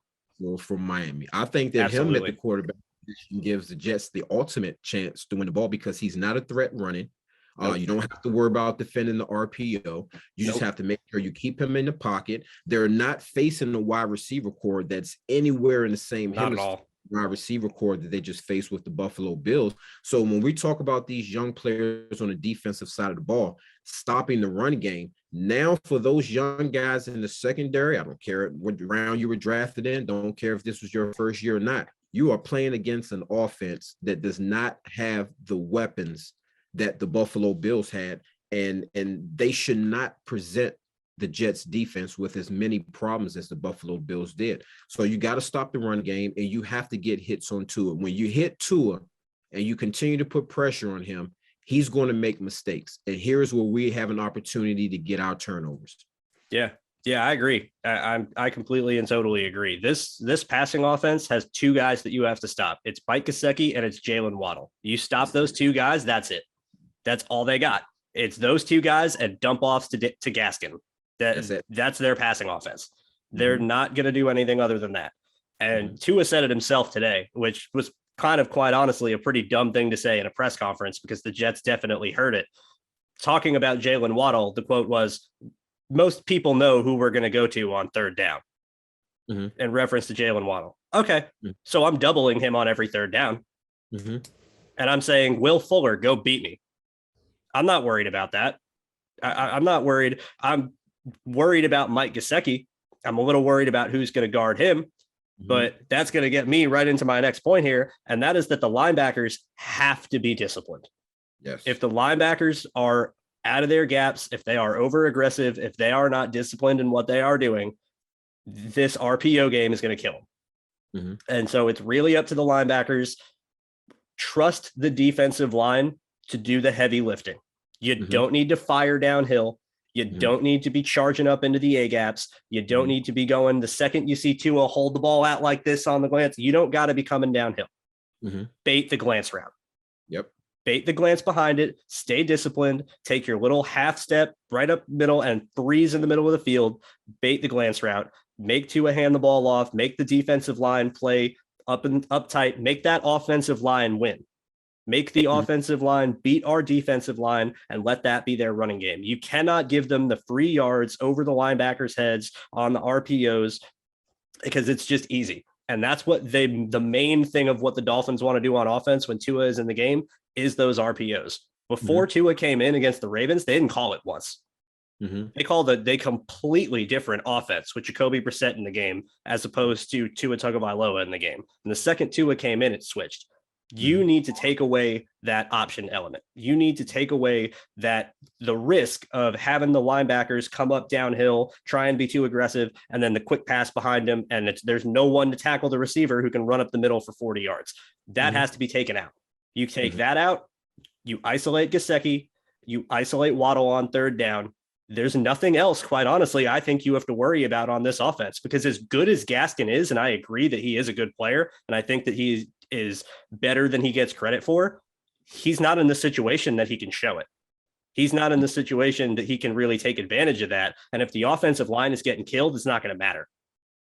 Miami. I think that him at the quarterback position gives the Jets the ultimate chance to win the ball, because he's not a threat running. You don't have to worry about defending the RPO. You just have to make sure you keep him in the pocket. They're not facing the wide receiver core that's anywhere in the same wide receiver core that they just faced with the Buffalo Bills. So when we talk about these young players on the defensive side of the ball, stopping the run game, now for those young guys in the secondary, I don't care what round you were drafted in, don't care if this was your first year or not, you are playing against an offense that does not have the weapons that the Buffalo Bills had, and they should not present the Jets defense with as many problems as the Buffalo Bills did. So you got to stop the run game, and you have to get hits on Tua. When you hit Tua and you continue to put pressure on him, he's going to make mistakes. And here's where we have an opportunity to get our turnovers. Yeah. Yeah, I agree. I completely and totally agree. This passing offense has two guys that you have to stop. It's Mike Gesicki and it's Jalen Waddle. You stop those two guys, that's it. That's all they got. It's those two guys and dump offs to Gaskin. That's their passing offense. They're not going to do anything other than that. And Tua said it himself today, which was kind of, quite honestly, a pretty dumb thing to say in a press conference because the Jets definitely heard it. Talking about Jalen Waddle, the quote was, most people know who we're going to go to on third down, in reference to Jalen Waddle. Okay, so I'm doubling him on every third down. And I'm saying, Will Fuller, go beat me. I'm not worried about that. I'm not worried. I'm worried about Mike Gesicki. I'm a little worried about who's going to guard him, but that's going to get me right into my next point here. And that is that the linebackers have to be disciplined. Yes. If the linebackers are out of their gaps, if they are over aggressive, if they are not disciplined in what they are doing, this RPO game is going to kill them. And so it's really up to the linebackers. Trust the defensive line to do the heavy lifting. You don't need to fire downhill. You don't need to be charging up into the A gaps. You don't need to be going the second you see Tua hold the ball out like this on the glance. You don't got to be coming downhill. Bait the glance route. Yep. Bait the glance behind it. Stay disciplined. Take your little half step right up middle and freeze in the middle of the field. Bait the glance route. Make Tua hand the ball off. Make the defensive line play up and up tight. Make that offensive line win. Make the offensive line beat our defensive line and let that be their running game. You cannot give them the free yards over the linebackers' heads on the RPOs because it's just easy. And that's what the main thing of what the Dolphins want to do on offense when Tua is in the game is those RPOs. Before Tua came in against the Ravens, they didn't call it once. They called a completely different offense with Jacoby Brissett in the game as opposed to Tua Tagovailoa in the game. And the second Tua came in, it switched. You need to take away that option element. You need to take away that the risk of having the linebackers come up downhill, try and be too aggressive, and then the quick pass behind them, and there's no one to tackle the receiver who can run up the middle for 40 yards. That has to be taken out. You take that out, you isolate Gesicki, you isolate Waddle on third down. There's nothing else, quite honestly, I think you have to worry about on this offense, because as good as Gaskin is, and I agree that he is a good player, and I think that he is better than he gets credit for, he's not in the situation that he can show it. He's not in the situation that he can really take advantage of that. And if the offensive line is getting killed, it's not going to matter.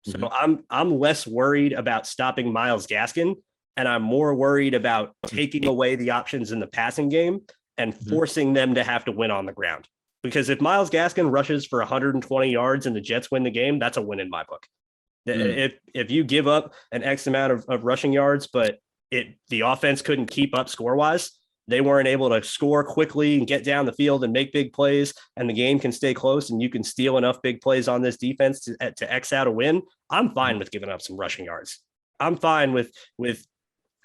So I'm less worried about stopping Myles Gaskin, and I'm more worried about taking away the options in the passing game and forcing them to have to win on the ground. Because if Myles Gaskin rushes for 120 yards and the Jets win the game, that's a win in my book. If you give up an X amount of rushing yards, but the offense couldn't keep up score-wise, they weren't able to score quickly and get down the field and make big plays, and the game can stay close and you can steal enough big plays on this defense to X out a win, I'm fine with giving up some rushing yards. I'm fine with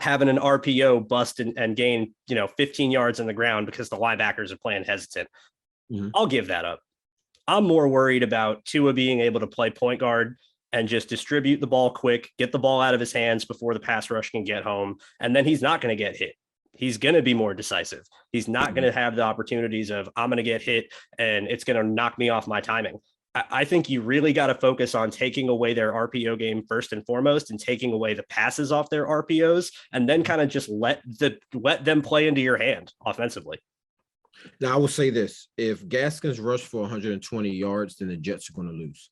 having an RPO bust and gain 15 yards on the ground because the linebackers are playing hesitant. I'll give that up. I'm more worried about Tua being able to play point guard and just distribute the ball quick, get the ball out of his hands before the pass rush can get home. And then he's not going to get hit. He's going to be more decisive. He's not going to have the opportunities of I'm going to get hit and it's going to knock me off my timing. I think you really got to focus on taking away their RPO game first and foremost and taking away the passes off their RPOs, and then kind of just let them play into your hand offensively. Now, I will say this. If Gaskins rushed for 120 yards, then the Jets are going to lose.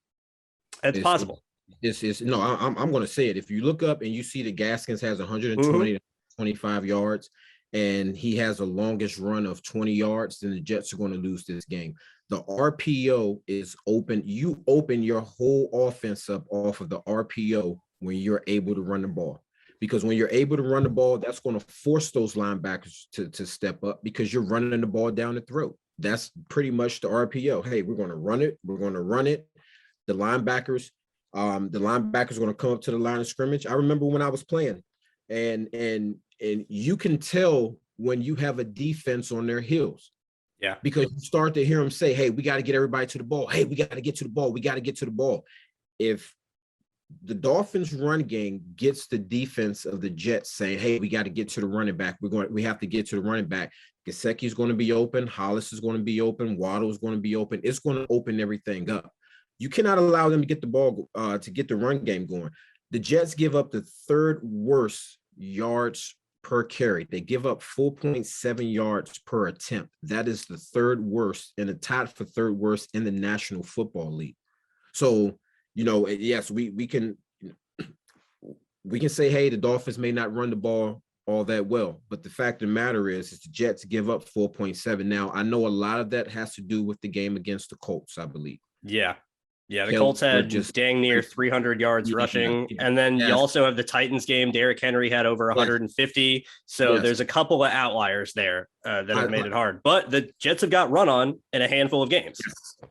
It's possible. I'm going to say it. If you look up and you see that Gaskins has 120 to 25 yards and he has the longest run of 20 yards, then the Jets are going to lose this game. The RPO is open. You open your whole offense up off of the RPO when you're able to run the ball. Because when you're able to run the ball, that's going to force those linebackers to step up because you're running the ball down the throat. That's pretty much the RPO. Hey, we're going to run it. We're going to run it. The linebackers are going to come up to the line of scrimmage. I remember when I was playing, and you can tell when you have a defense on their heels. Yeah. Because you start to hear them say, hey, we got to get everybody to the ball. Hey, we got to get to the ball. We got to get to the ball. If the Dolphins run game gets the defense of the Jets saying, hey, we got to get to the running back. We have to get to the running back. Gesicki is going to be open. Hollis is going to be open. Waddle is going to be open. It's going to open everything up. You cannot allow them to get the ball, to get the run game going. The Jets give up the third worst yards per carry. They give up 4.7 yards per attempt. That is the third worst and tied for third worst in the National Football League. So, yes, we can say, hey, the Dolphins may not run the ball all that well, but the fact of the matter is the Jets give up 4.7. Now, I know a lot of that has to do with the game against the Colts, I believe. Yeah. Yeah, the Colts had just dang near 300 yards rushing. And then you also have the Titans game. Derrick Henry had over 150. So there's a couple of outliers there that have made it hard. But the Jets have got run on in a handful of games.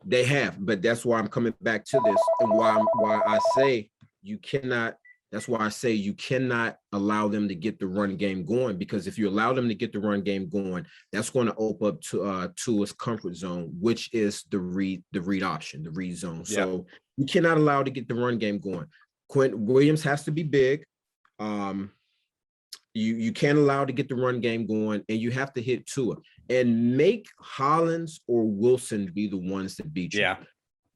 They have, but that's why I'm coming back to this and why I say you cannot. That's why I say you cannot allow them to get the run game going, because if you allow them to get the run game going, that's going to open up to Tua's comfort zone, which is the read option, the read zone. So you cannot allow to get the run game going. Quentin Williams has to be big. You can't allow to get the run game going, and you have to hit Tua and make Hollins or Wilson be the ones that beat you. Yeah.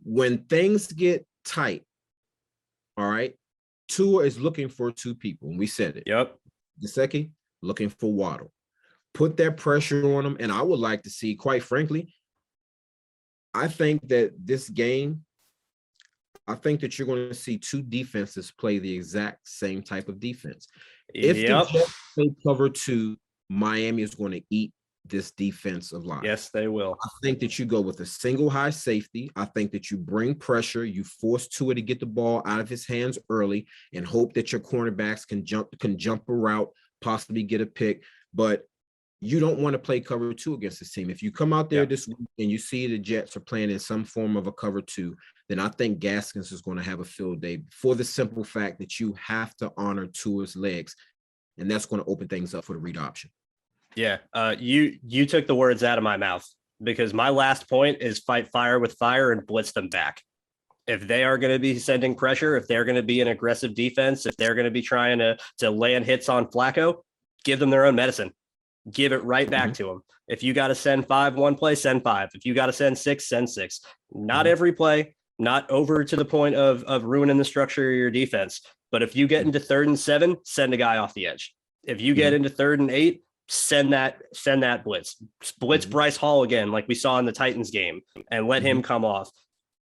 When things get tight, all right, Tua is looking for two people, and we said it. Yep. Gesicki looking for Waddle. Put that pressure on them, and I would like to see, quite frankly, I think that this game, I think that you're going to see two defenses play the exact same type of defense. If the Jets play cover two, Miami is going to eat this defensive line. Yes, they will. I think that you go with a single high safety. I think that you bring pressure. You force Tua to get the ball out of his hands early and hope that your cornerbacks can jump a route, possibly get a pick. But you don't want to play cover two against this team. If you come out there this week and you see the Jets are playing in some form of a cover two, then I think Gaskins is going to have a field day for the simple fact that you have to honor Tua's legs, and that's going to open things up for the read option. Yeah, you took the words out of my mouth, because my last point is fight fire with fire and blitz them back. If they are going to be sending pressure, if they're going to be an aggressive defense, if they're going to be trying to land hits on Flacco, give them their own medicine. Give it right back to them. If you got to send 5 one play, send 5. If you got to send 6, send 6. Not every play, not over to the point of ruining the structure of your defense. But if you get into 3rd and 7, send a guy off the edge. If you get into 3rd and 8, send that blitz Bryce Hall again, like we saw in the Titans game, and let him come off.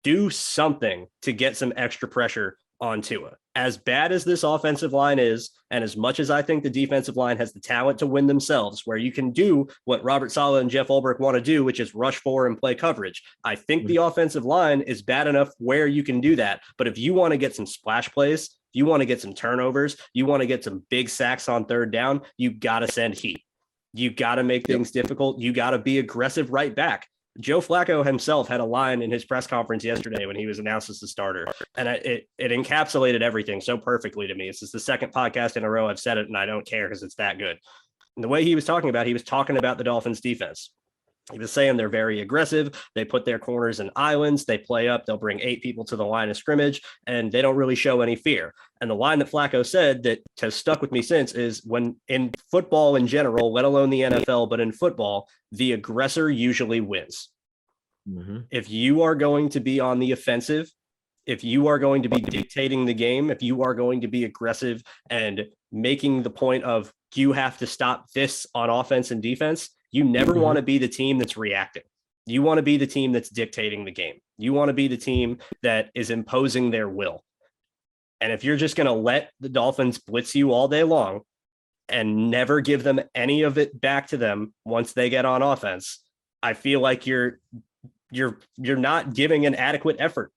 Do something to get some extra pressure on Tua. As bad as this offensive line is, and as much as I think the defensive line has the talent to win themselves, where you can do what Robert Saleh and Jeff Ulbrich want to do, which is rush for and play coverage, I think the offensive line is bad enough where you can do that. But if you want to get some splash plays, you want to get some turnovers, you want to get some big sacks on 3rd down, you got to send heat. You got to make things difficult. You got to be aggressive right back. Joe Flacco himself had a line in his press conference yesterday when he was announced as the starter, and it encapsulated everything so perfectly to me. This is the 2nd podcast in a row I've said it, and I don't care because it's that good. And the way he was talking about the Dolphins defense. He was saying they're very aggressive. They put their corners in islands. They play up. They'll bring 8 people to the line of scrimmage, and they don't really show any fear. And the line that Flacco said that has stuck with me since is, when in football in general, let alone the NFL, but in football, the aggressor usually wins. If you are going to be on the offensive, if you are going to be dictating the game, if you are going to be aggressive and making the point of you have to stop this on offense and defense, you never want to be the team that's reacting. You want to be the team that's dictating the game. You want to be the team that is imposing their will. And if you're just going to let the Dolphins blitz you all day long and never give them any of it back to them once they get on offense, I feel like you're not giving an adequate effort.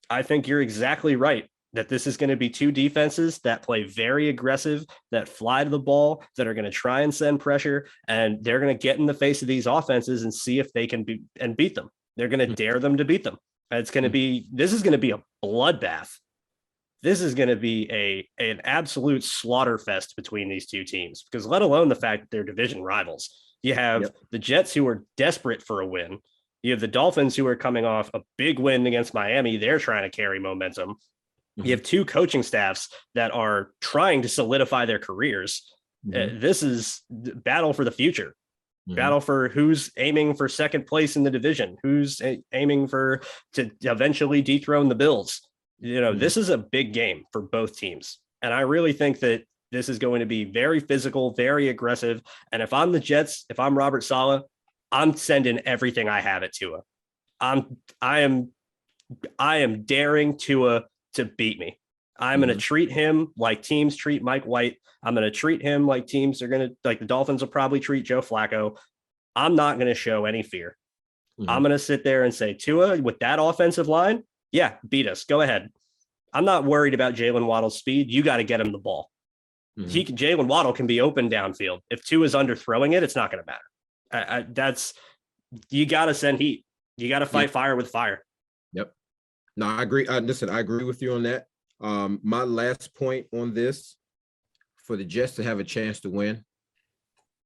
I think you're exactly right that this is going to be two defenses that play very aggressive, that fly to the ball, that are going to try and send pressure, and they're going to get in the face of these offenses and see if they can beat them. They're going to dare them to beat them. This is going to be a bloodbath. this is going to be an absolute slaughter fest between these two teams, because let alone the fact that they're division rivals. You have the Jets, who are desperate for a win. You have the Dolphins, who are coming off a big win against Miami. They're trying to carry momentum. You have two coaching staffs that are trying to solidify their careers. This is battle for the future. Battle for who's aiming for second place in the division, who's aiming to eventually dethrone the Bills. This is a big game for both teams. And I really think that this is going to be very physical, very aggressive. And if I'm the Jets, if I'm Robert Saleh, I'm sending everything I have at Tua. I am daring Tua to beat me. I'm going to treat him like teams treat Mike White. I'm going to treat him like teams are going to, like the Dolphins will probably treat Joe Flacco. I'm not going to show any fear. I'm going to sit there and say, Tua, with that offensive line, yeah, beat us. Go ahead. I'm not worried about Jalen Waddle's speed. You got to get him the ball. Jalen Waddle can be open downfield. If Tua is underthrowing it, it's not going to matter. You got to send heat. You got to fight fire with fire. Yep. No, I agree. Listen, I agree with you on that. My last point on this, for the Jets to have a chance to win,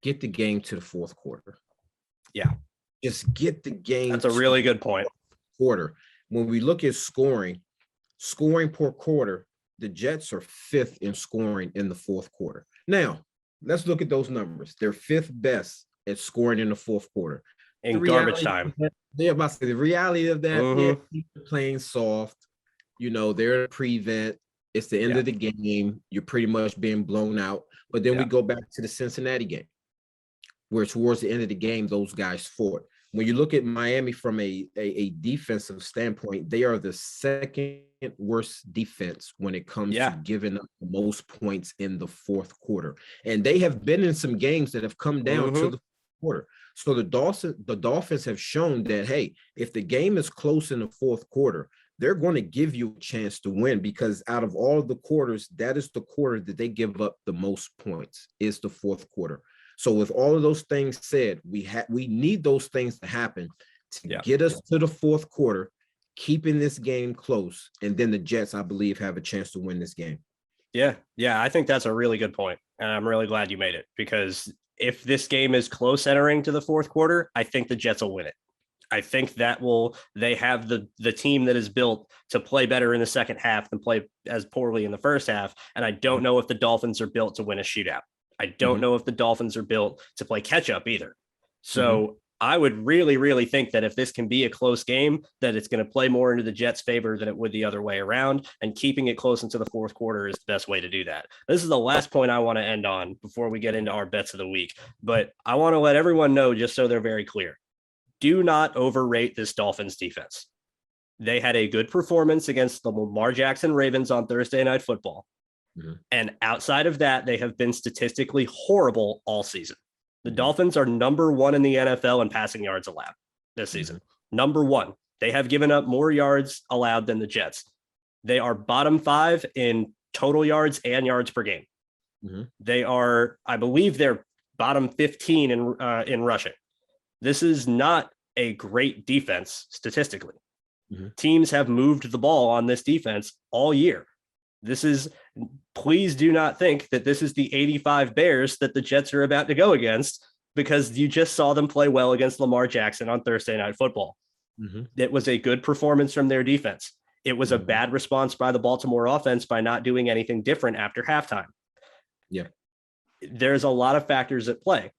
get the game to the fourth quarter. Yeah. Just get the game. That's a really good point. Quarter. When we look at scoring per quarter, the Jets are fifth in scoring in the fourth quarter. Now, let's look at those numbers. They're fifth best at scoring in the fourth quarter. In garbage time. They're about to say the reality of that, they're playing soft. They're a prevent. It's the end of the game. You're pretty much being blown out. But then we go back to the Cincinnati game, where towards the end of the game, those guys fought. When you look at Miami from a defensive standpoint, they are the second worst defense when it comes to giving up the most points in the fourth quarter. And they have been in some games that have come down to the quarter. So the Dolphins have shown that, hey, if the game is close in the fourth quarter, they're going to give you a chance to win, because out of all the quarters, that is the quarter that they give up the most points, is the fourth quarter. So with all of those things said, we need those things to happen to get us to the fourth quarter, keeping this game close. And then the Jets, I believe, have a chance to win this game. Yeah, I think that's a really good point. And I'm really glad you made it, because if this game is close entering to the fourth quarter, I think the Jets will win it. I think they have the team that is built to play better in the second half than play as poorly in the first half. And I don't know if the Dolphins are built to win a shootout. I don't know if the Dolphins are built to play catch up either. So I would really, really think that if this can be a close game, that it's going to play more into the Jets' favor than it would the other way around. And keeping it close into the fourth quarter is the best way to do that. This is the last point I want to end on before we get into our bets of the week. But I want to let everyone know, just so they're very clear, do not overrate this Dolphins defense. They had a good performance against the Lamar Jackson Ravens on Thursday Night Football. And outside of that, they have been statistically horrible all season. The Dolphins are number one in the NFL in passing yards allowed this season. Number one. They have given up more yards allowed than the Jets. They are bottom 5 in total yards and yards per game. They are, I believe, they're bottom 15 in rushing. This is not a great defense statistically. Teams have moved the ball on this defense all year. Please do not think that this is the 85 Bears that the Jets are about to go against, because you just saw them play well against Lamar Jackson on Thursday Night Football. It was a good performance from their defense. It was a bad response by the Baltimore offense by not doing anything different after halftime. There's a lot of factors at play.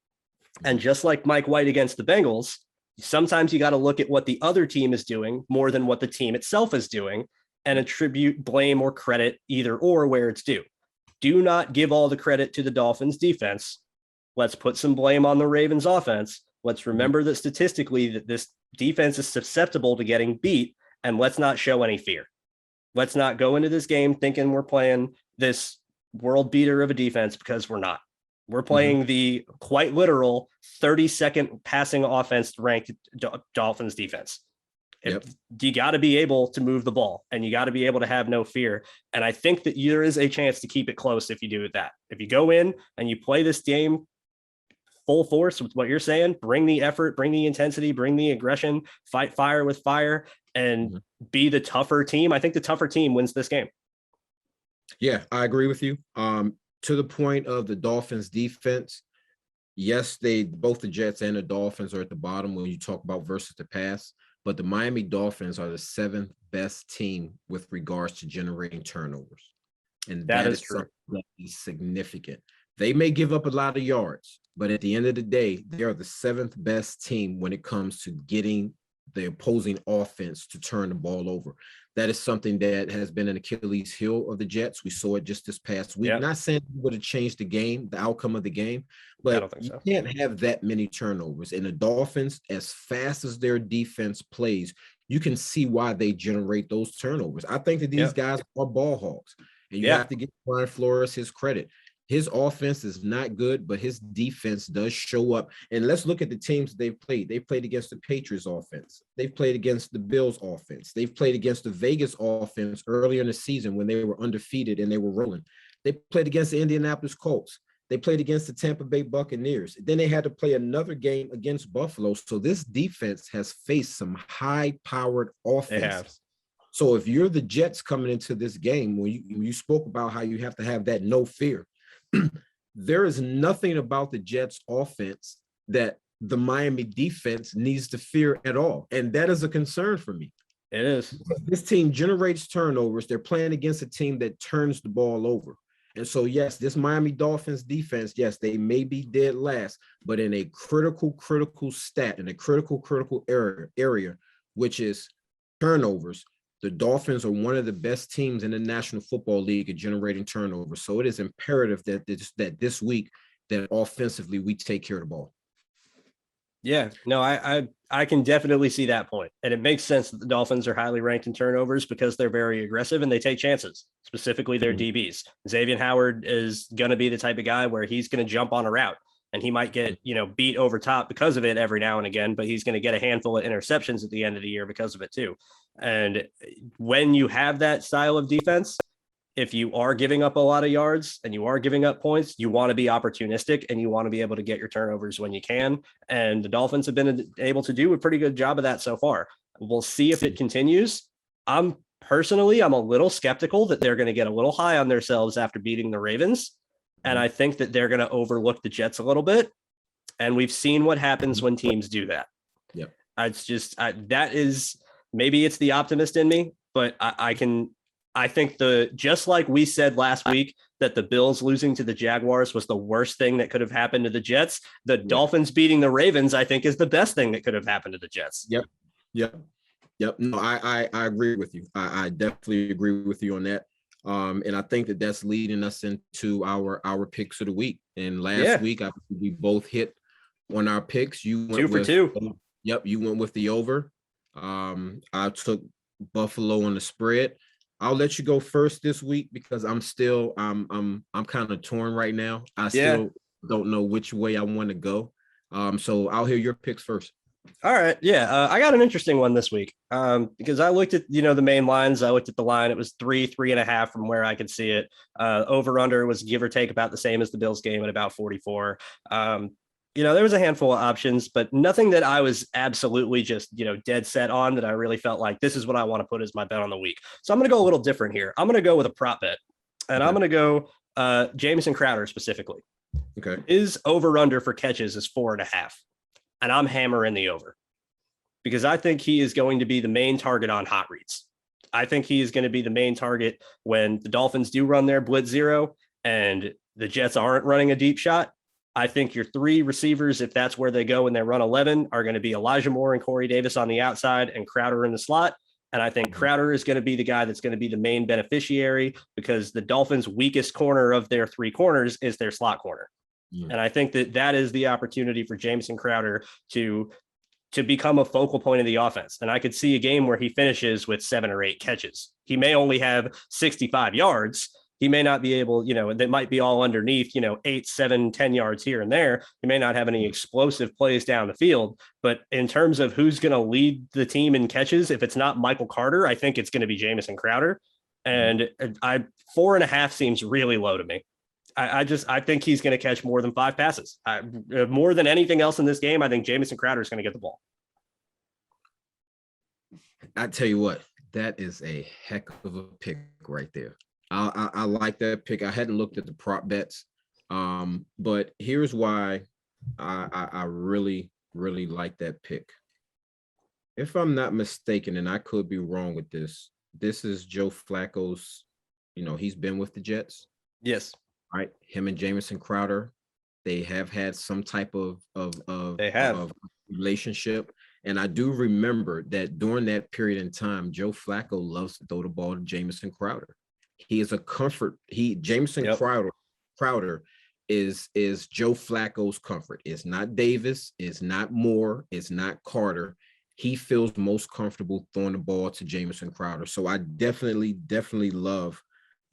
And just like Mike White against the Bengals, sometimes you got to look at what the other team is doing more than what the team itself is doing, and attribute blame or credit either or where it's due. Do not give all the credit to the Dolphins defense. Let's put some blame on the Ravens offense. Let's remember that statistically that this defense is susceptible to getting beat, and let's not show any fear. Let's not go into this game thinking we're playing this world beater of a defense, because we're not. We're playing the quite literal 32nd passing offense ranked Dolphins defense. You got to be able to move the ball, and you got to be able to have no fear. And I think that there is a chance to keep it close if you do that. If you go in and you play this game full force with what you're saying, bring the effort, bring the intensity, bring the aggression, fight fire with fire, and be the tougher team. I think the tougher team wins this game. Yeah, I agree with you. To the point of the Dolphins defense, yes, both the Jets and the Dolphins are at the bottom when you talk about versus the pass, but the Miami Dolphins are the seventh best team with regards to generating turnovers. And That that is is true. something that is significant. They may give up a lot of yards, but at the end of the day, they are the seventh best team when it comes to getting the opposing offense to turn the ball over. That is something that has been an Achilles heel of the Jets. We saw it just this past week. Yeah, Not saying it would have changed the game, the outcome of the game, I but don't think you so. can't have that many turnovers. And the Dolphins, as fast as their defense plays, you can see why they generate those turnovers. I think that these Yep. guys are ball hogs, and you Yeah. have to give Brian Flores his credit. His offense is not good, but his defense does show up. And let's look at the teams they've played. They've played against the Patriots offense. They've played against the Bills offense. They've played against the Vegas offense earlier in the season when they were undefeated and they were rolling. They played against the Indianapolis Colts. They played against the Tampa Bay Buccaneers. Then they had to play another game against Buffalo. So this defense has faced some high-powered They have. offenses. So if you're the Jets coming into this game, when you spoke about how you have to have that no fear, there is nothing about the Jets offense that the Miami defense needs to fear at all. And that is a concern for me. It is. This team generates turnovers. They're playing against a team that turns the ball over. And so, yes, this Miami Dolphins defense, yes, they may be dead last, but in a critical stat, in a critical area, which is turnovers, the Dolphins are one of the best teams in the National Football League at generating turnovers. So it is imperative that this week, that offensively we take care of the ball. Yeah, no, I can definitely see that point. And it makes sense that the Dolphins are highly ranked in turnovers because they're very aggressive and they take chances, specifically their DBs. Xavier Howard is going to be the type of guy where he's going to jump on a route and he might get, beat over top because of it every now and again, but he's going to get a handful of interceptions at the end of the year because of it too. And when you have that style of defense, if you are giving up a lot of yards and you are giving up points, you want to be opportunistic and you want to be able to get your turnovers when you can. And the Dolphins have been able to do a pretty good job of that so far. We'll see if it continues. I'm a little skeptical that they're going to get a little high on themselves after beating the Ravens. And I think that they're going to overlook the Jets a little bit. And we've seen what happens when teams do that. Yeah. That is, maybe it's the optimist in me, but I think just like we said last week that the Bills losing to the Jaguars was the worst thing that could have happened to the Jets, the Dolphins beating the Ravens, I think, is the best thing that could have happened to the Jets. Yep. No, I agree with you. I definitely agree with you on that. And I think that that's leading us into our picks of the week. And last week, we both hit on our picks. You went 2 for 2. Yep, you went with the over. I took Buffalo on the spread. I'll let you go first this week because I'm kind of torn right now. I still don't know which way I want to go. So I'll hear your picks first. All right. Yeah. I got an interesting one this week because I looked at, the main lines. I looked at the line. It was 3.5 from where I could see it. Over under was give or take about the same as the Bills game at about 44. There was a handful of options, but nothing that I was absolutely just, dead set on that I really felt like this is what I want to put as my bet on the week. So I'm going to go a little different here. I'm going to go with a prop bet and I'm going to go Jamison Crowder specifically. Okay. His over under for catches is 4.5. And I'm hammering the over because I think he is going to be the main target on hot reads. I think he is going to be the main target when the Dolphins do run their blitz zero and the Jets aren't running a deep shot. I think your 3 receivers, if that's where they go in their run 11, are going to be Elijah Moore and Corey Davis on the outside and Crowder in the slot. And I think Crowder is going to be the guy that's going to be the main beneficiary because the Dolphins' weakest corner of their 3 corners is their slot corner. And I think that is the opportunity for Jamison Crowder to become a focal point of the offense. And I could see a game where he finishes with 7 or 8 catches. He may only have 65 yards. He may not be able, that might be all underneath, 8, 7, 10 yards here and there. He may not have any explosive plays down the field. But in terms of who's going to lead the team in catches, if it's not Michael Carter, I think it's going to be Jamison Crowder. And 4.5 seems really low to me. I think he's going to catch more than 5 passes. More than anything else in this game, I think Jamison Crowder is going to get the ball. I tell you what, that is a heck of a pick right there. I like that pick. I hadn't looked at the prop bets, but here's why I really really like that pick. If I'm not mistaken, and I could be wrong with this, this is Joe Flacco's. He's been with the Jets, Yes, right? Him and Jamison Crowder, they have had some type they have. of relationship. And I do remember that during that period in time, Joe Flacco loves to throw the ball to Jamison Crowder. He is a comfort. Jamison Yep. Crowder is Joe Flacco's comfort. It's not Davis, it's not Moore, it's not Carter. He feels most comfortable throwing the ball to Jamison Crowder. So I definitely love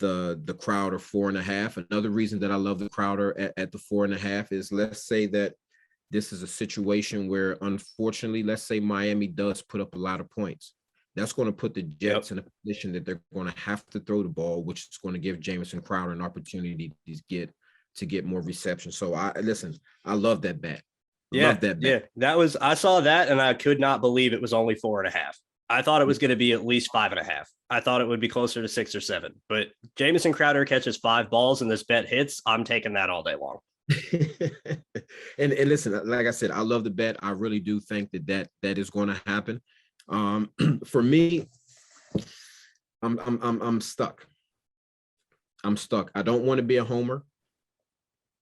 the Crowder 4.5. Another reason that I love the Crowder at the 4.5 is, let's say that this is a situation where, unfortunately, let's say Miami does put up a lot of points. That's going to put the Jets in a position that they're going to have to throw the ball, which is going to give Jamison Crowder an opportunity to get more reception. So I love that bet. Love that bet. Yeah. I saw that and I could not believe it was only 4.5. I thought it was going to be at least 5.5. I thought it would be closer to 6 or 7, but Jamison Crowder catches 5 balls and this bet hits. I'm taking that all day long. and listen, like I said, I love the bet. I really do think that is going to happen. For me, I'm stuck. I don't want to be a homer.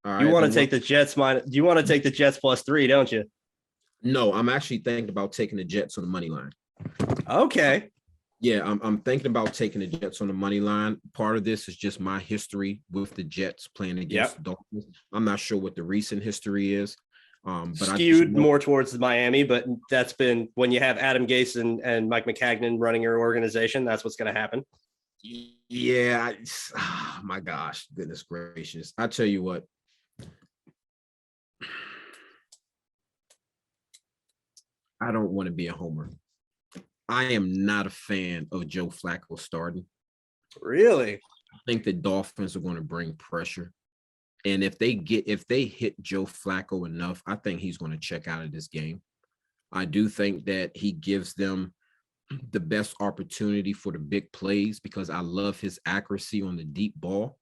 All right, you want to take the Jets you want to take the Jets +3, don't you? No, I'm actually thinking about taking the Jets on the money line. Okay. Yeah, I'm thinking about taking the Jets on the money line. Part of this is just my history with the Jets playing against the Dolphins. I'm not sure what the recent history is. But skewed more towards the Miami, but that's been when you have Adam Gase and Mike McCagnon running your organization, that's what's going to happen. Yeah. Oh my gosh, goodness gracious. I tell you what. I don't want to be a homer. I am not a fan of Joe Flacco starting. Really? I think the Dolphins are going to bring pressure. And if they hit Joe Flacco enough, I think he's going to check out of this game. I do think that he gives them the best opportunity for the big plays because I love his accuracy on the deep ball.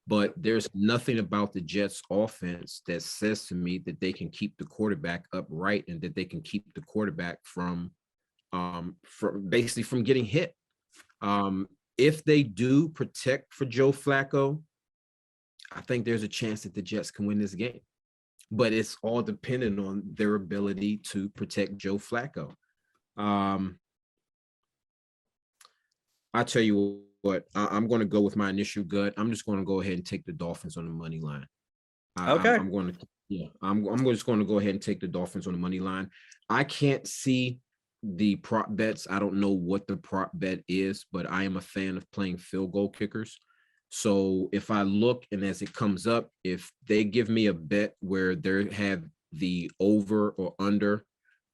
But there's nothing about the Jets offense that says to me that they can keep the quarterback upright and that they can keep the quarterback from getting hit. If they do protect for Joe Flacco, I think there's a chance that the Jets can win this game. But it's all dependent on their ability to protect Joe Flacco. I tell you what, I'm going to go with my initial gut. I'm just going to go ahead and take the Dolphins on the money line. Okay. I'm just going to go ahead and take the Dolphins on the money line. I can't see the prop bets. I don't know what the prop bet is, but I am a fan of playing field goal kickers. So if I look and as it comes up, if they give me a bet where they have the over or under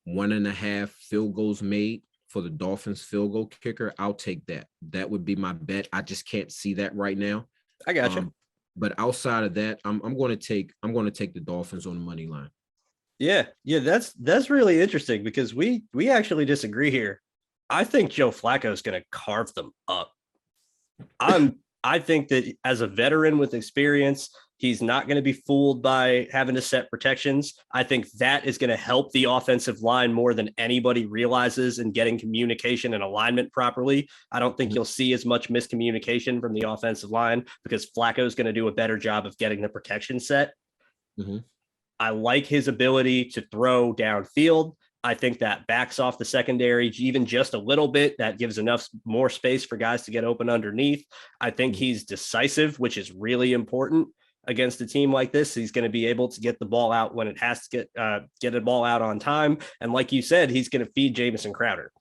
1.5 field goals made for the Dolphins field goal kicker, I'll take that. That would be my bet. I just can't see that right now. I got you. But outside of that, I'm going to take the Dolphins on the money line. Yeah, that's really interesting because we actually disagree here. I think Joe Flacco is going to carve them up. I think that as a veteran with experience, he's not going to be fooled by having to set protections. I think that is going to help the offensive line more than anybody realizes in getting communication and alignment properly. I don't think you'll see as much miscommunication from the offensive line because Flacco is going to do a better job of getting the protection set. Mm-hmm. I like his ability to throw downfield. I think that backs off the secondary even just a little bit. That gives enough more space for guys to get open underneath. I think he's decisive, which is really important against a team like this. He's going to be able to get the ball out when it has to get the ball out on time. And like you said, he's going to feed Jamison Crowder.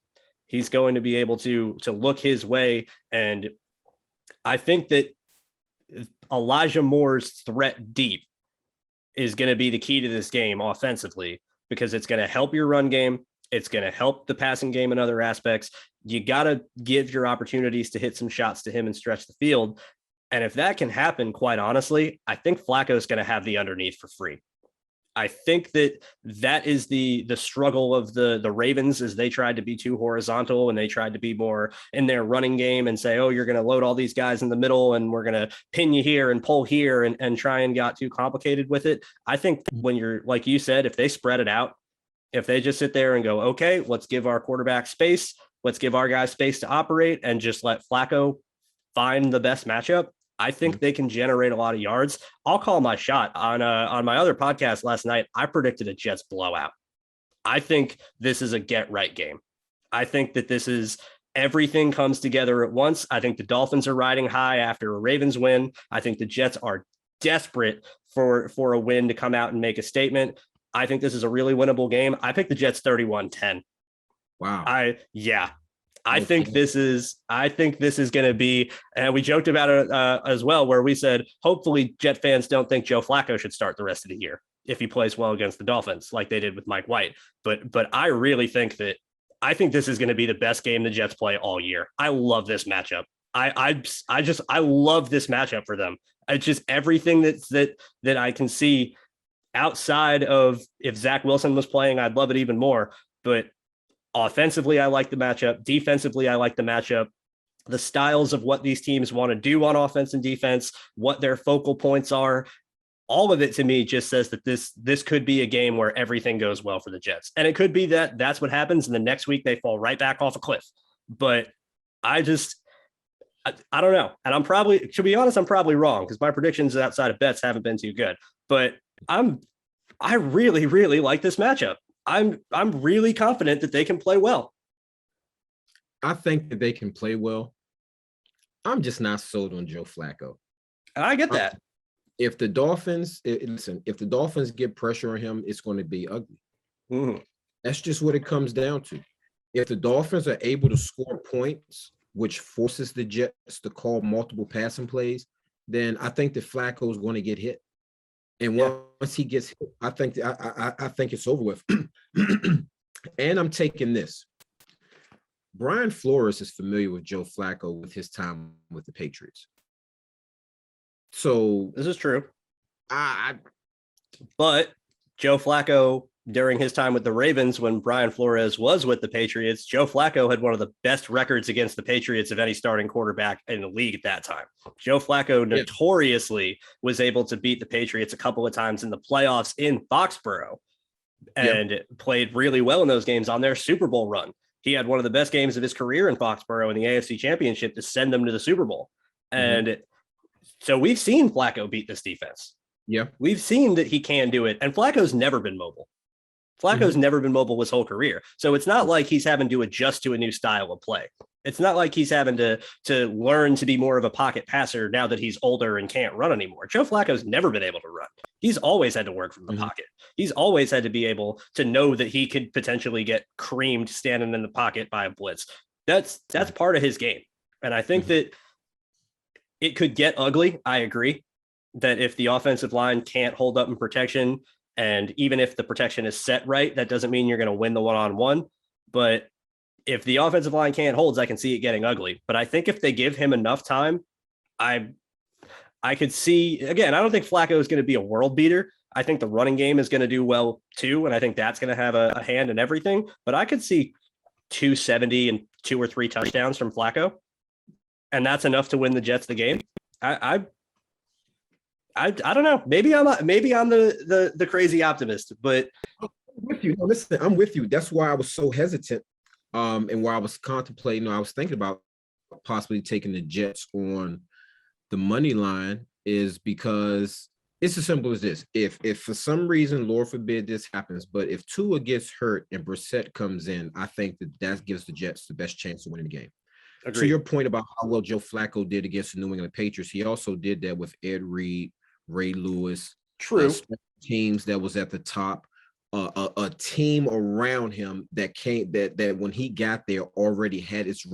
He's going to be able to look his way. And I think that Elijah Moore's threat deep is going to be the key to this game offensively, because it's going to help your run game. It's going to help the passing game in other aspects. You got to give your opportunities to hit some shots to him and stretch the field. And if that can happen, quite honestly, I think Flacco is going to have the underneath for free. I think that is the struggle of the Ravens, is they tried to be too horizontal and they tried to be more in their running game and say, oh, you're going to load all these guys in the middle and we're going to pin you here and pull here and try and got too complicated with it. I think when you're, like you said, if they spread it out, if they just sit there and go, okay, let's give our quarterback space, let's give our guys space to operate and just let Flacco find the best matchup, I think they can generate a lot of yards. I'll call my shot on my other podcast last night. I predicted a Jets blowout. I think this is a get right game. I think that this is everything comes together at once. I think the Dolphins are riding high after a Ravens win. I think the Jets are desperate for a win to come out and make a statement. I think this is a really winnable game. I picked the Jets 31-10. Wow. I think this is going to be, and we joked about it as well, where we said, hopefully Jet fans don't think Joe Flacco should start the rest of the year if he plays well against the Dolphins, like they did with Mike White. But I really think this is going to be the best game the Jets play all year. I love this matchup. I love this matchup for them. It's just everything that I can see outside of, if Zach Wilson was playing, I'd love it even more. But offensively, I like the matchup. Defensively, I like the matchup. The styles of what these teams want to do on offense and defense, what their focal points are, all of it to me just says that this could be a game where everything goes well for the Jets. And it could be that that's what happens, and the next week they fall right back off a cliff. But I don't know. And I'm probably, to be honest, I'm probably wrong because my predictions outside of bets haven't been too good. But I really, really like this matchup. I'm really confident that they can play well. I think that they can play well. I'm just not sold on Joe Flacco. I get that. If the Dolphins get pressure on him, it's going to be ugly. Mm-hmm. That's just what it comes down to. If the Dolphins are able to score points, which forces the Jets to call multiple passing plays, then I think that Flacco is going to get hit. And once he gets hit, I think it's over with. And I'm taking this. Brian Flores is familiar with Joe Flacco with his time with the Patriots. So this is true. But Joe Flacco, during his time with the Ravens, when Brian Flores was with the Patriots, Joe Flacco had one of the best records against the Patriots of any starting quarterback in the league at that time. Joe Flacco notoriously was able to beat the Patriots a couple of times in the playoffs in Foxborough and played really well in those games on their Super Bowl run. He had one of the best games of his career in Foxborough in the AFC Championship to send them to the Super Bowl. And so we've seen Flacco beat this defense. Yeah. We've seen that he can do it. And Flacco's never been mobile. Flacco's never been mobile his whole career. So it's not like he's having to adjust to a new style of play. It's not like he's having to learn to be more of a pocket passer now that he's older and can't run anymore. Joe Flacco's never been able to run. He's always had to work from the pocket. He's always had to be able to know that he could potentially get creamed standing in the pocket by a blitz. That's part of his game. And I think that it could get ugly. I agree that if the offensive line can't hold up in protection, and even if the protection is set right, that doesn't mean you're going to win the one-on-one. But if the offensive line can't hold, I can see it getting ugly. But I think if they give him enough time, I could see, again, I don't think Flacco is going to be a world beater. I think the running game is going to do well too. And I think that's going to have a hand in everything. But I could see 270 and 2 or 3 touchdowns from Flacco. And that's enough to win the Jets the game. I don't know. Maybe I'm the crazy optimist, but I'm with you. No, listen, I'm with you. That's why I was so hesitant. And why I was contemplating, I was thinking about possibly taking the Jets on the money line is because it's as simple as this. If for some reason, Lord forbid this happens, but if Tua gets hurt and Brissett comes in, I think that gives the Jets the best chance to win the game. Agreed. To your point about how well Joe Flacco did against the New England Patriots, he also did that with Ed Reed, Ray Lewis, teams that was at the top, a team around him that when he got there already had its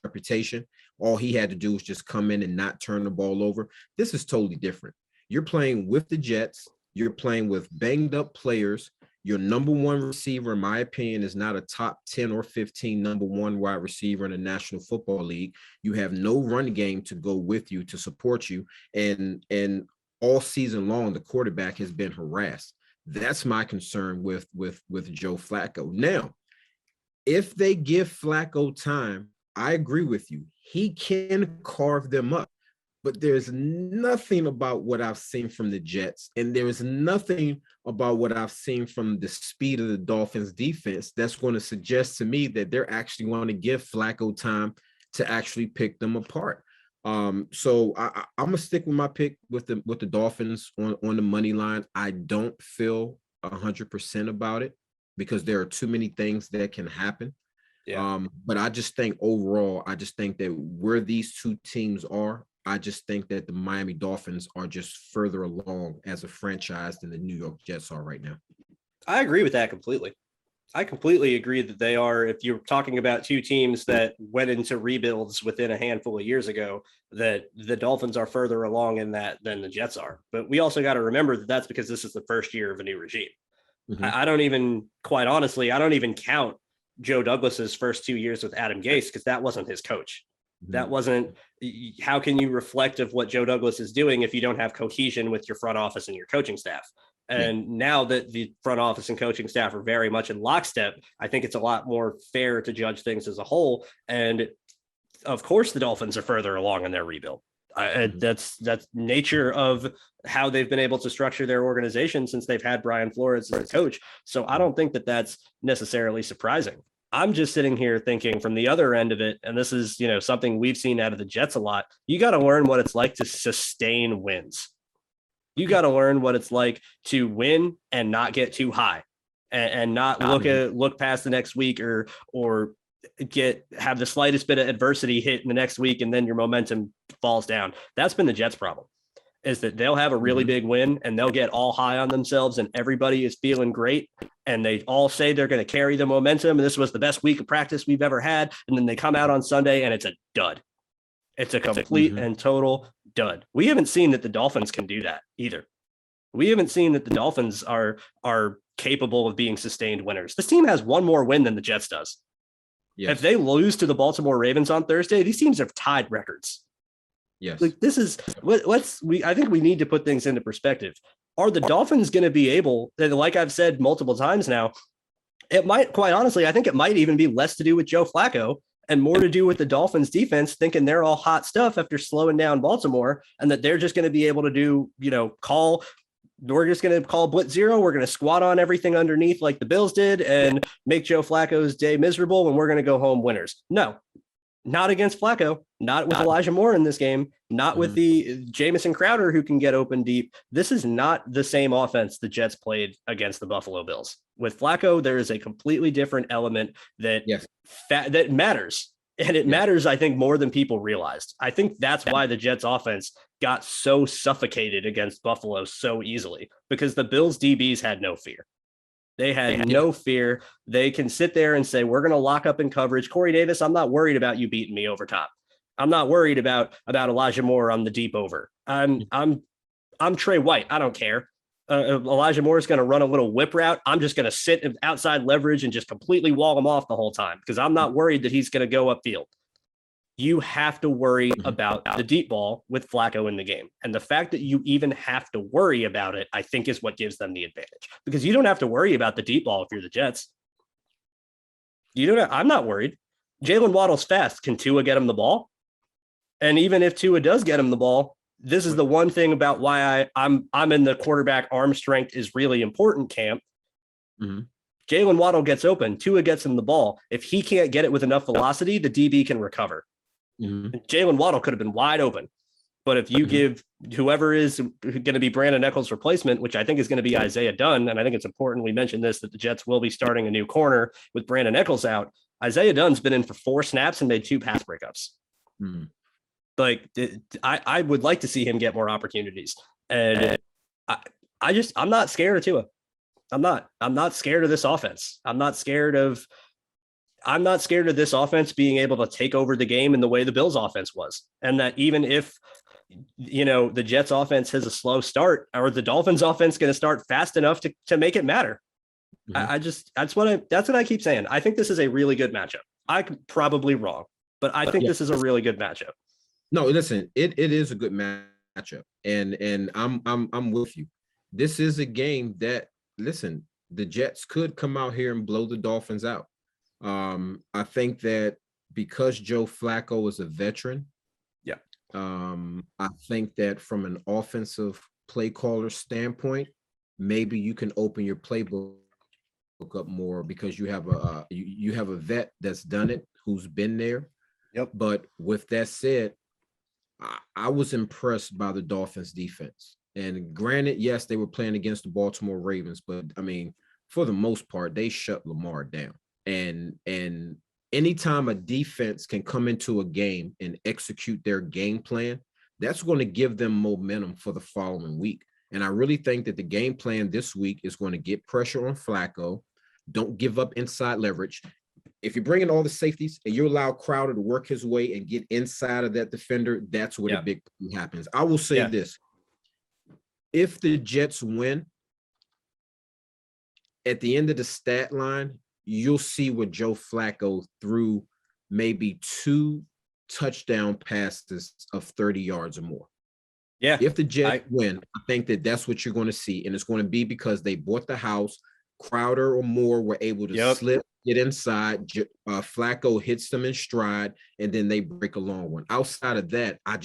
reputation. All he had to do was just come in and not turn the ball over. This is totally different. You're playing with the Jets. You're playing with banged up players. Your number one receiver, in my opinion, is not a top 10 or 15 number one wide receiver in the National Football League. You have no run game to go with you to support you. And all season long, the quarterback has been harassed. That's my concern with Joe Flacco. Now, if they give Flacco time, I agree with you. He can carve them up. But there's nothing about what I've seen from the Jets, and there is nothing about what I've seen from the speed of the Dolphins defense that's going to suggest to me that they're actually going to give Flacco time to actually pick them apart. So I'm gonna stick with my pick with the Dolphins on the money line. I don't feel 100% about it because there are too many things that can happen. Yeah. But I just think overall, I just think that where these two teams are, I just think that the Miami Dolphins are just further along as a franchise than the New York Jets are right now. I agree with that completely. I completely agree that they are, if you're talking about two teams that went into rebuilds within a handful of years ago, that the Dolphins are further along in that than the Jets are. But we also got to remember that that's because this is the first year of a new regime. Mm-hmm. I don't even, quite honestly, I don't even count Joe Douglas's first 2 years with Adam Gase because that wasn't his coach. That wasn't, how can you reflect of what Joe Douglas is doing if you don't have cohesion with your front office and your coaching staff? And now that the front office and coaching staff are very much in lockstep, I think it's a lot more fair to judge things as a whole. And of course, the Dolphins are further along in their rebuild. That's nature of how they've been able to structure their organization since they've had Brian Flores as a coach. So I don't think that that's necessarily surprising. I'm just sitting here thinking from the other end of it, and this is, something we've seen out of the Jets a lot. You got to learn what it's like to sustain wins. You got to learn what it's like to win and not get too high and not look past the next week or have the slightest bit of adversity hit in the next week and then your momentum falls down. That's been the Jets' problem, is that they'll have a really big win and they'll get all high on themselves and everybody is feeling great and they all say they're going to carry the momentum and this was the best week of practice we've ever had, and then they come out on Sunday and it's a dud. It's a complete and total dud. We haven't seen that the Dolphins can do that either. We haven't seen that the Dolphins are capable of being sustained winners. This team has one more win than the Jets does. Yes. If they lose to the Baltimore Ravens on Thursday, these teams have tied records. Yes. Like this is I think we need to put things into perspective. Are the Dolphins going to be able, like I've said multiple times now, it might, quite honestly, I think it might even be less to do with Joe Flacco and more to do with the Dolphins defense thinking they're all hot stuff after slowing down Baltimore and that they're just going to be able to do, we're just going to call blitz zero. We're going to squat on everything underneath like the Bills did and make Joe Flacco's day miserable. And we're going to go home winners. No, not against Flacco, not with Elijah Moore in this game, not with the Jamison Crowder who can get open deep. This is not the same offense the Jets played against the Buffalo Bills. With Flacco, there is a completely different element that that matters. And it matters, I think, more than people realized. I think that's why the Jets offense got so suffocated against Buffalo so easily, because the Bills DBs had no fear. They had no fear. They can sit there and say, we're going to lock up in coverage. Corey Davis, I'm not worried about you beating me over top. I'm not worried about Elijah Moore on the deep over. I'm Trey White. I don't care. Elijah Moore is going to run a little whip route. I'm just going to sit outside leverage and just completely wall him off the whole time because I'm not worried that he's going to go upfield. You have to worry about the deep ball with Flacco in the game. And the fact that you even have to worry about it, I think, is what gives them the advantage, because you don't have to worry about the deep ball if you're the Jets. I'm not worried. Jalen Waddle's fast. Can Tua get him the ball? And even if Tua does get him the ball, this is the one thing about why I'm in the quarterback arm strength is really important camp. Jalen Waddle gets open. Tua gets him the ball. If he can't get it with enough velocity, the DB can recover. Jalen Waddle could have been wide open. But if you give whoever is going to be Brandon Echols' replacement, which I think is going to be Isaiah Dunn, and I think it's important we mention this, that the Jets will be starting a new corner with Brandon Echols out. Isaiah Dunn's been in for 4 snaps and made 2 pass breakups. Like, I would like to see him get more opportunities. And I'm not scared of Tua. I'm not scared of this offense. I'm not scared of this offense being able to take over the game in the way the Bills offense was. And that even if, the Jets offense has a slow start, or the Dolphins offense going to start fast enough to make it matter. That's what I keep saying. I think this is a really good matchup. I'm probably wrong, but I think this is a really good matchup. No, listen, it is a good matchup, and I'm with you. This is a game that listen, the Jets could come out here and blow the Dolphins out. I think that because Joe Flacco is a veteran, Yeah. I think that from an offensive play caller standpoint, maybe you can open your playbook up more because you have you have a vet that's done it, who's been there. Yep. But with that said, I was impressed by the Dolphins defense. And granted, yes, they were playing against the Baltimore Ravens, but I mean, for the most part, they shut Lamar down. And anytime a defense can come into a game and execute their game plan, that's going to give them momentum for the following week. And I really think that the game plan this week is going to get pressure on Flacco. Don't give up inside leverage. If you bring in all the safeties and you allow Crowder to work his way and get inside of that defender, that's where the big thing happens. I will say this. If the Jets win, at the end of the stat line, you'll see what Joe Flacco threw maybe 2 touchdown passes of 30 yards or more. Yeah. If the Jets win, I think that that's what you're going to see. And it's going to be because they bought the house. Crowder or Moore were able to slip, get inside. Flacco hits them in stride, and then they break a long one. Outside of that, I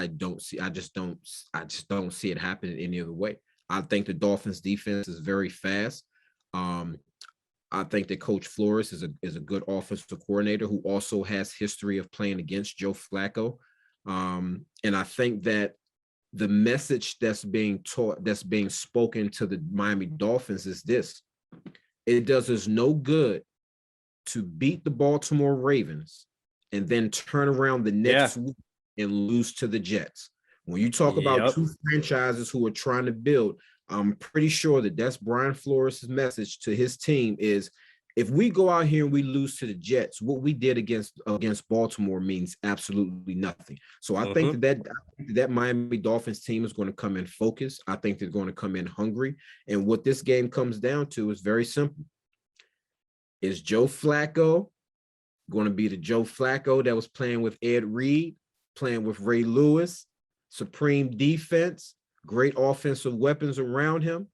don't see it happening any other way. I think the Dolphins defense is very fast. I think that Coach Flores is a good offensive coordinator who also has history of playing against Joe Flacco. And I think that the message that's being spoken to the Miami Dolphins is this: it does us no good to beat the Baltimore Ravens and then turn around the next week and lose to the Jets. When you talk about 2 franchises who are trying to build, I'm pretty sure that that's Brian Flores' message to his team is, if we go out here and we lose to the Jets, what we did against Baltimore means absolutely nothing. So I think that Miami Dolphins team is going to come in focused. I think they're going to come in hungry. And what this game comes down to is very simple. Is Joe Flacco going to be the Joe Flacco that was playing with Ed Reed, playing with Ray Lewis, supreme defense, great offensive weapons around him?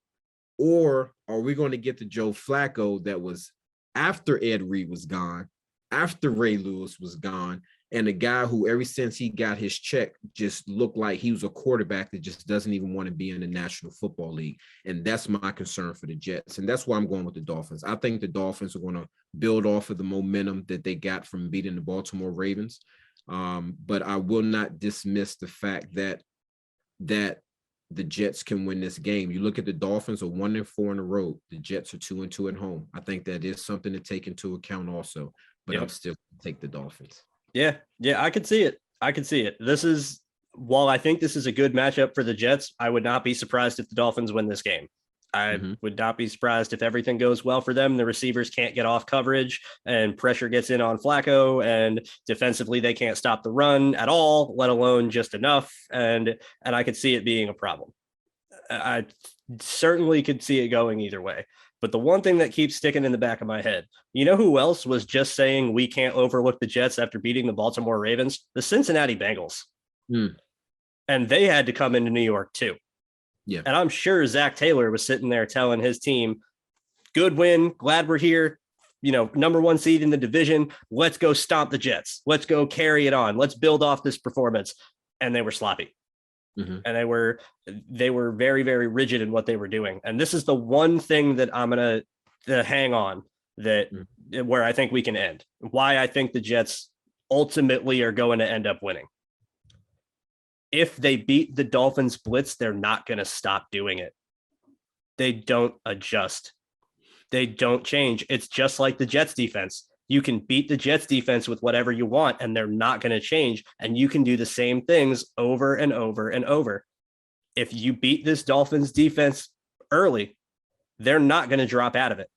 Or are we going to get the Joe Flacco that was after Ed Reed was gone, after Ray Lewis was gone, and a guy who ever since he got his check just looked like he was a quarterback that just doesn't even want to be in the National Football League? And that's my concern for the Jets. And that's why I'm going with the Dolphins. I think the Dolphins are going to build off of the momentum that they got from beating the Baltimore Ravens. But I will not dismiss the fact that the Jets can win this game. You look at the Dolphins are 1-4 on the road. The Jets are 2-2 at home. I think that is something to take into account also, but I'm still going to take the Dolphins. Yeah, I could see it. While I think this is a good matchup for the Jets, I would not be surprised if the Dolphins win this game. I would not be surprised if everything goes well for them. The receivers can't get off coverage and pressure gets in on Flacco, and defensively they can't stop the run at all, let alone just enough. And I could see it being a problem. I certainly could see it going either way. But the one thing that keeps sticking in the back of my head, you know who else was just saying we can't overlook the Jets after beating the Baltimore Ravens? The Cincinnati Bengals. And they had to come into New York too. Yeah. And I'm sure Zach Taylor was sitting there telling his team, good win, glad we're here, number 1 seed in the division. Let's go stomp the Jets. Let's go carry it on. Let's build off this performance. And they were sloppy. And they were very, very rigid in what they were doing. And this is the one thing that I'm going to hang on where I think we can end. Why I think the Jets ultimately are going to end up winning. If they beat the Dolphins blitz, they're not going to stop doing it. They don't adjust. They don't change. It's just like the Jets defense. You can beat the Jets defense with whatever you want, and they're not going to change. And you can do the same things over and over and over. If you beat this Dolphins defense early, they're not going to drop out of it.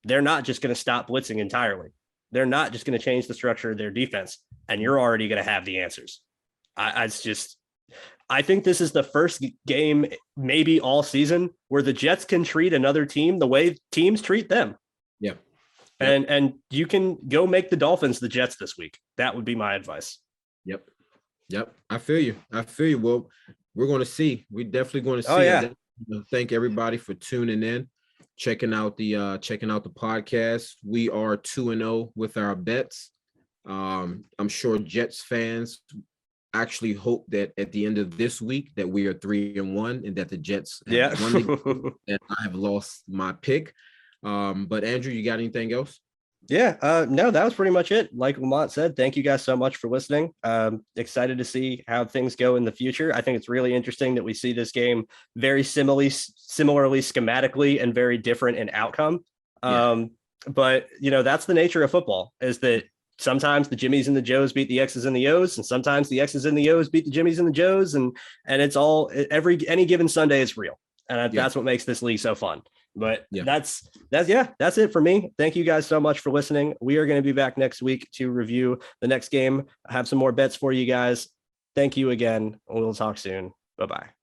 They're not just going to stop blitzing entirely. They're not just going to change the structure of their defense, and you're already going to have the answers. I think this is the first game, maybe all season, where the Jets can treat another team the way teams treat them. Yeah. And you can go make the Dolphins the Jets this week. That would be my advice. Yep. I feel you. Well, we're going to see. We're definitely going to see. Thank everybody for tuning in, checking out the podcast. We are 2-0 with our bets. I'm sure Jets fans actually hope that at the end of this week that we are 3-1 and that the Jets have won the game, and I have lost my pick. But Andrew, you got anything else? Yeah, no, that was pretty much it. Like LaMont said, thank you guys so much for listening. Excited to see how things go in the future. I think it's really interesting that we see this game very similarly schematically and very different in outcome. But that's the nature of football, is that sometimes the Jimmies and the Joes beat the X's and the O's, and sometimes the X's and the O's beat the Jimmies and the Joes, and it's all any given Sunday is real, and that's what makes this league so fun. But that's it for me. Thank you guys so much for listening. We are going to be back next week to review the next game. I have some more bets for you guys. Thank you again. We'll talk soon. Bye-bye.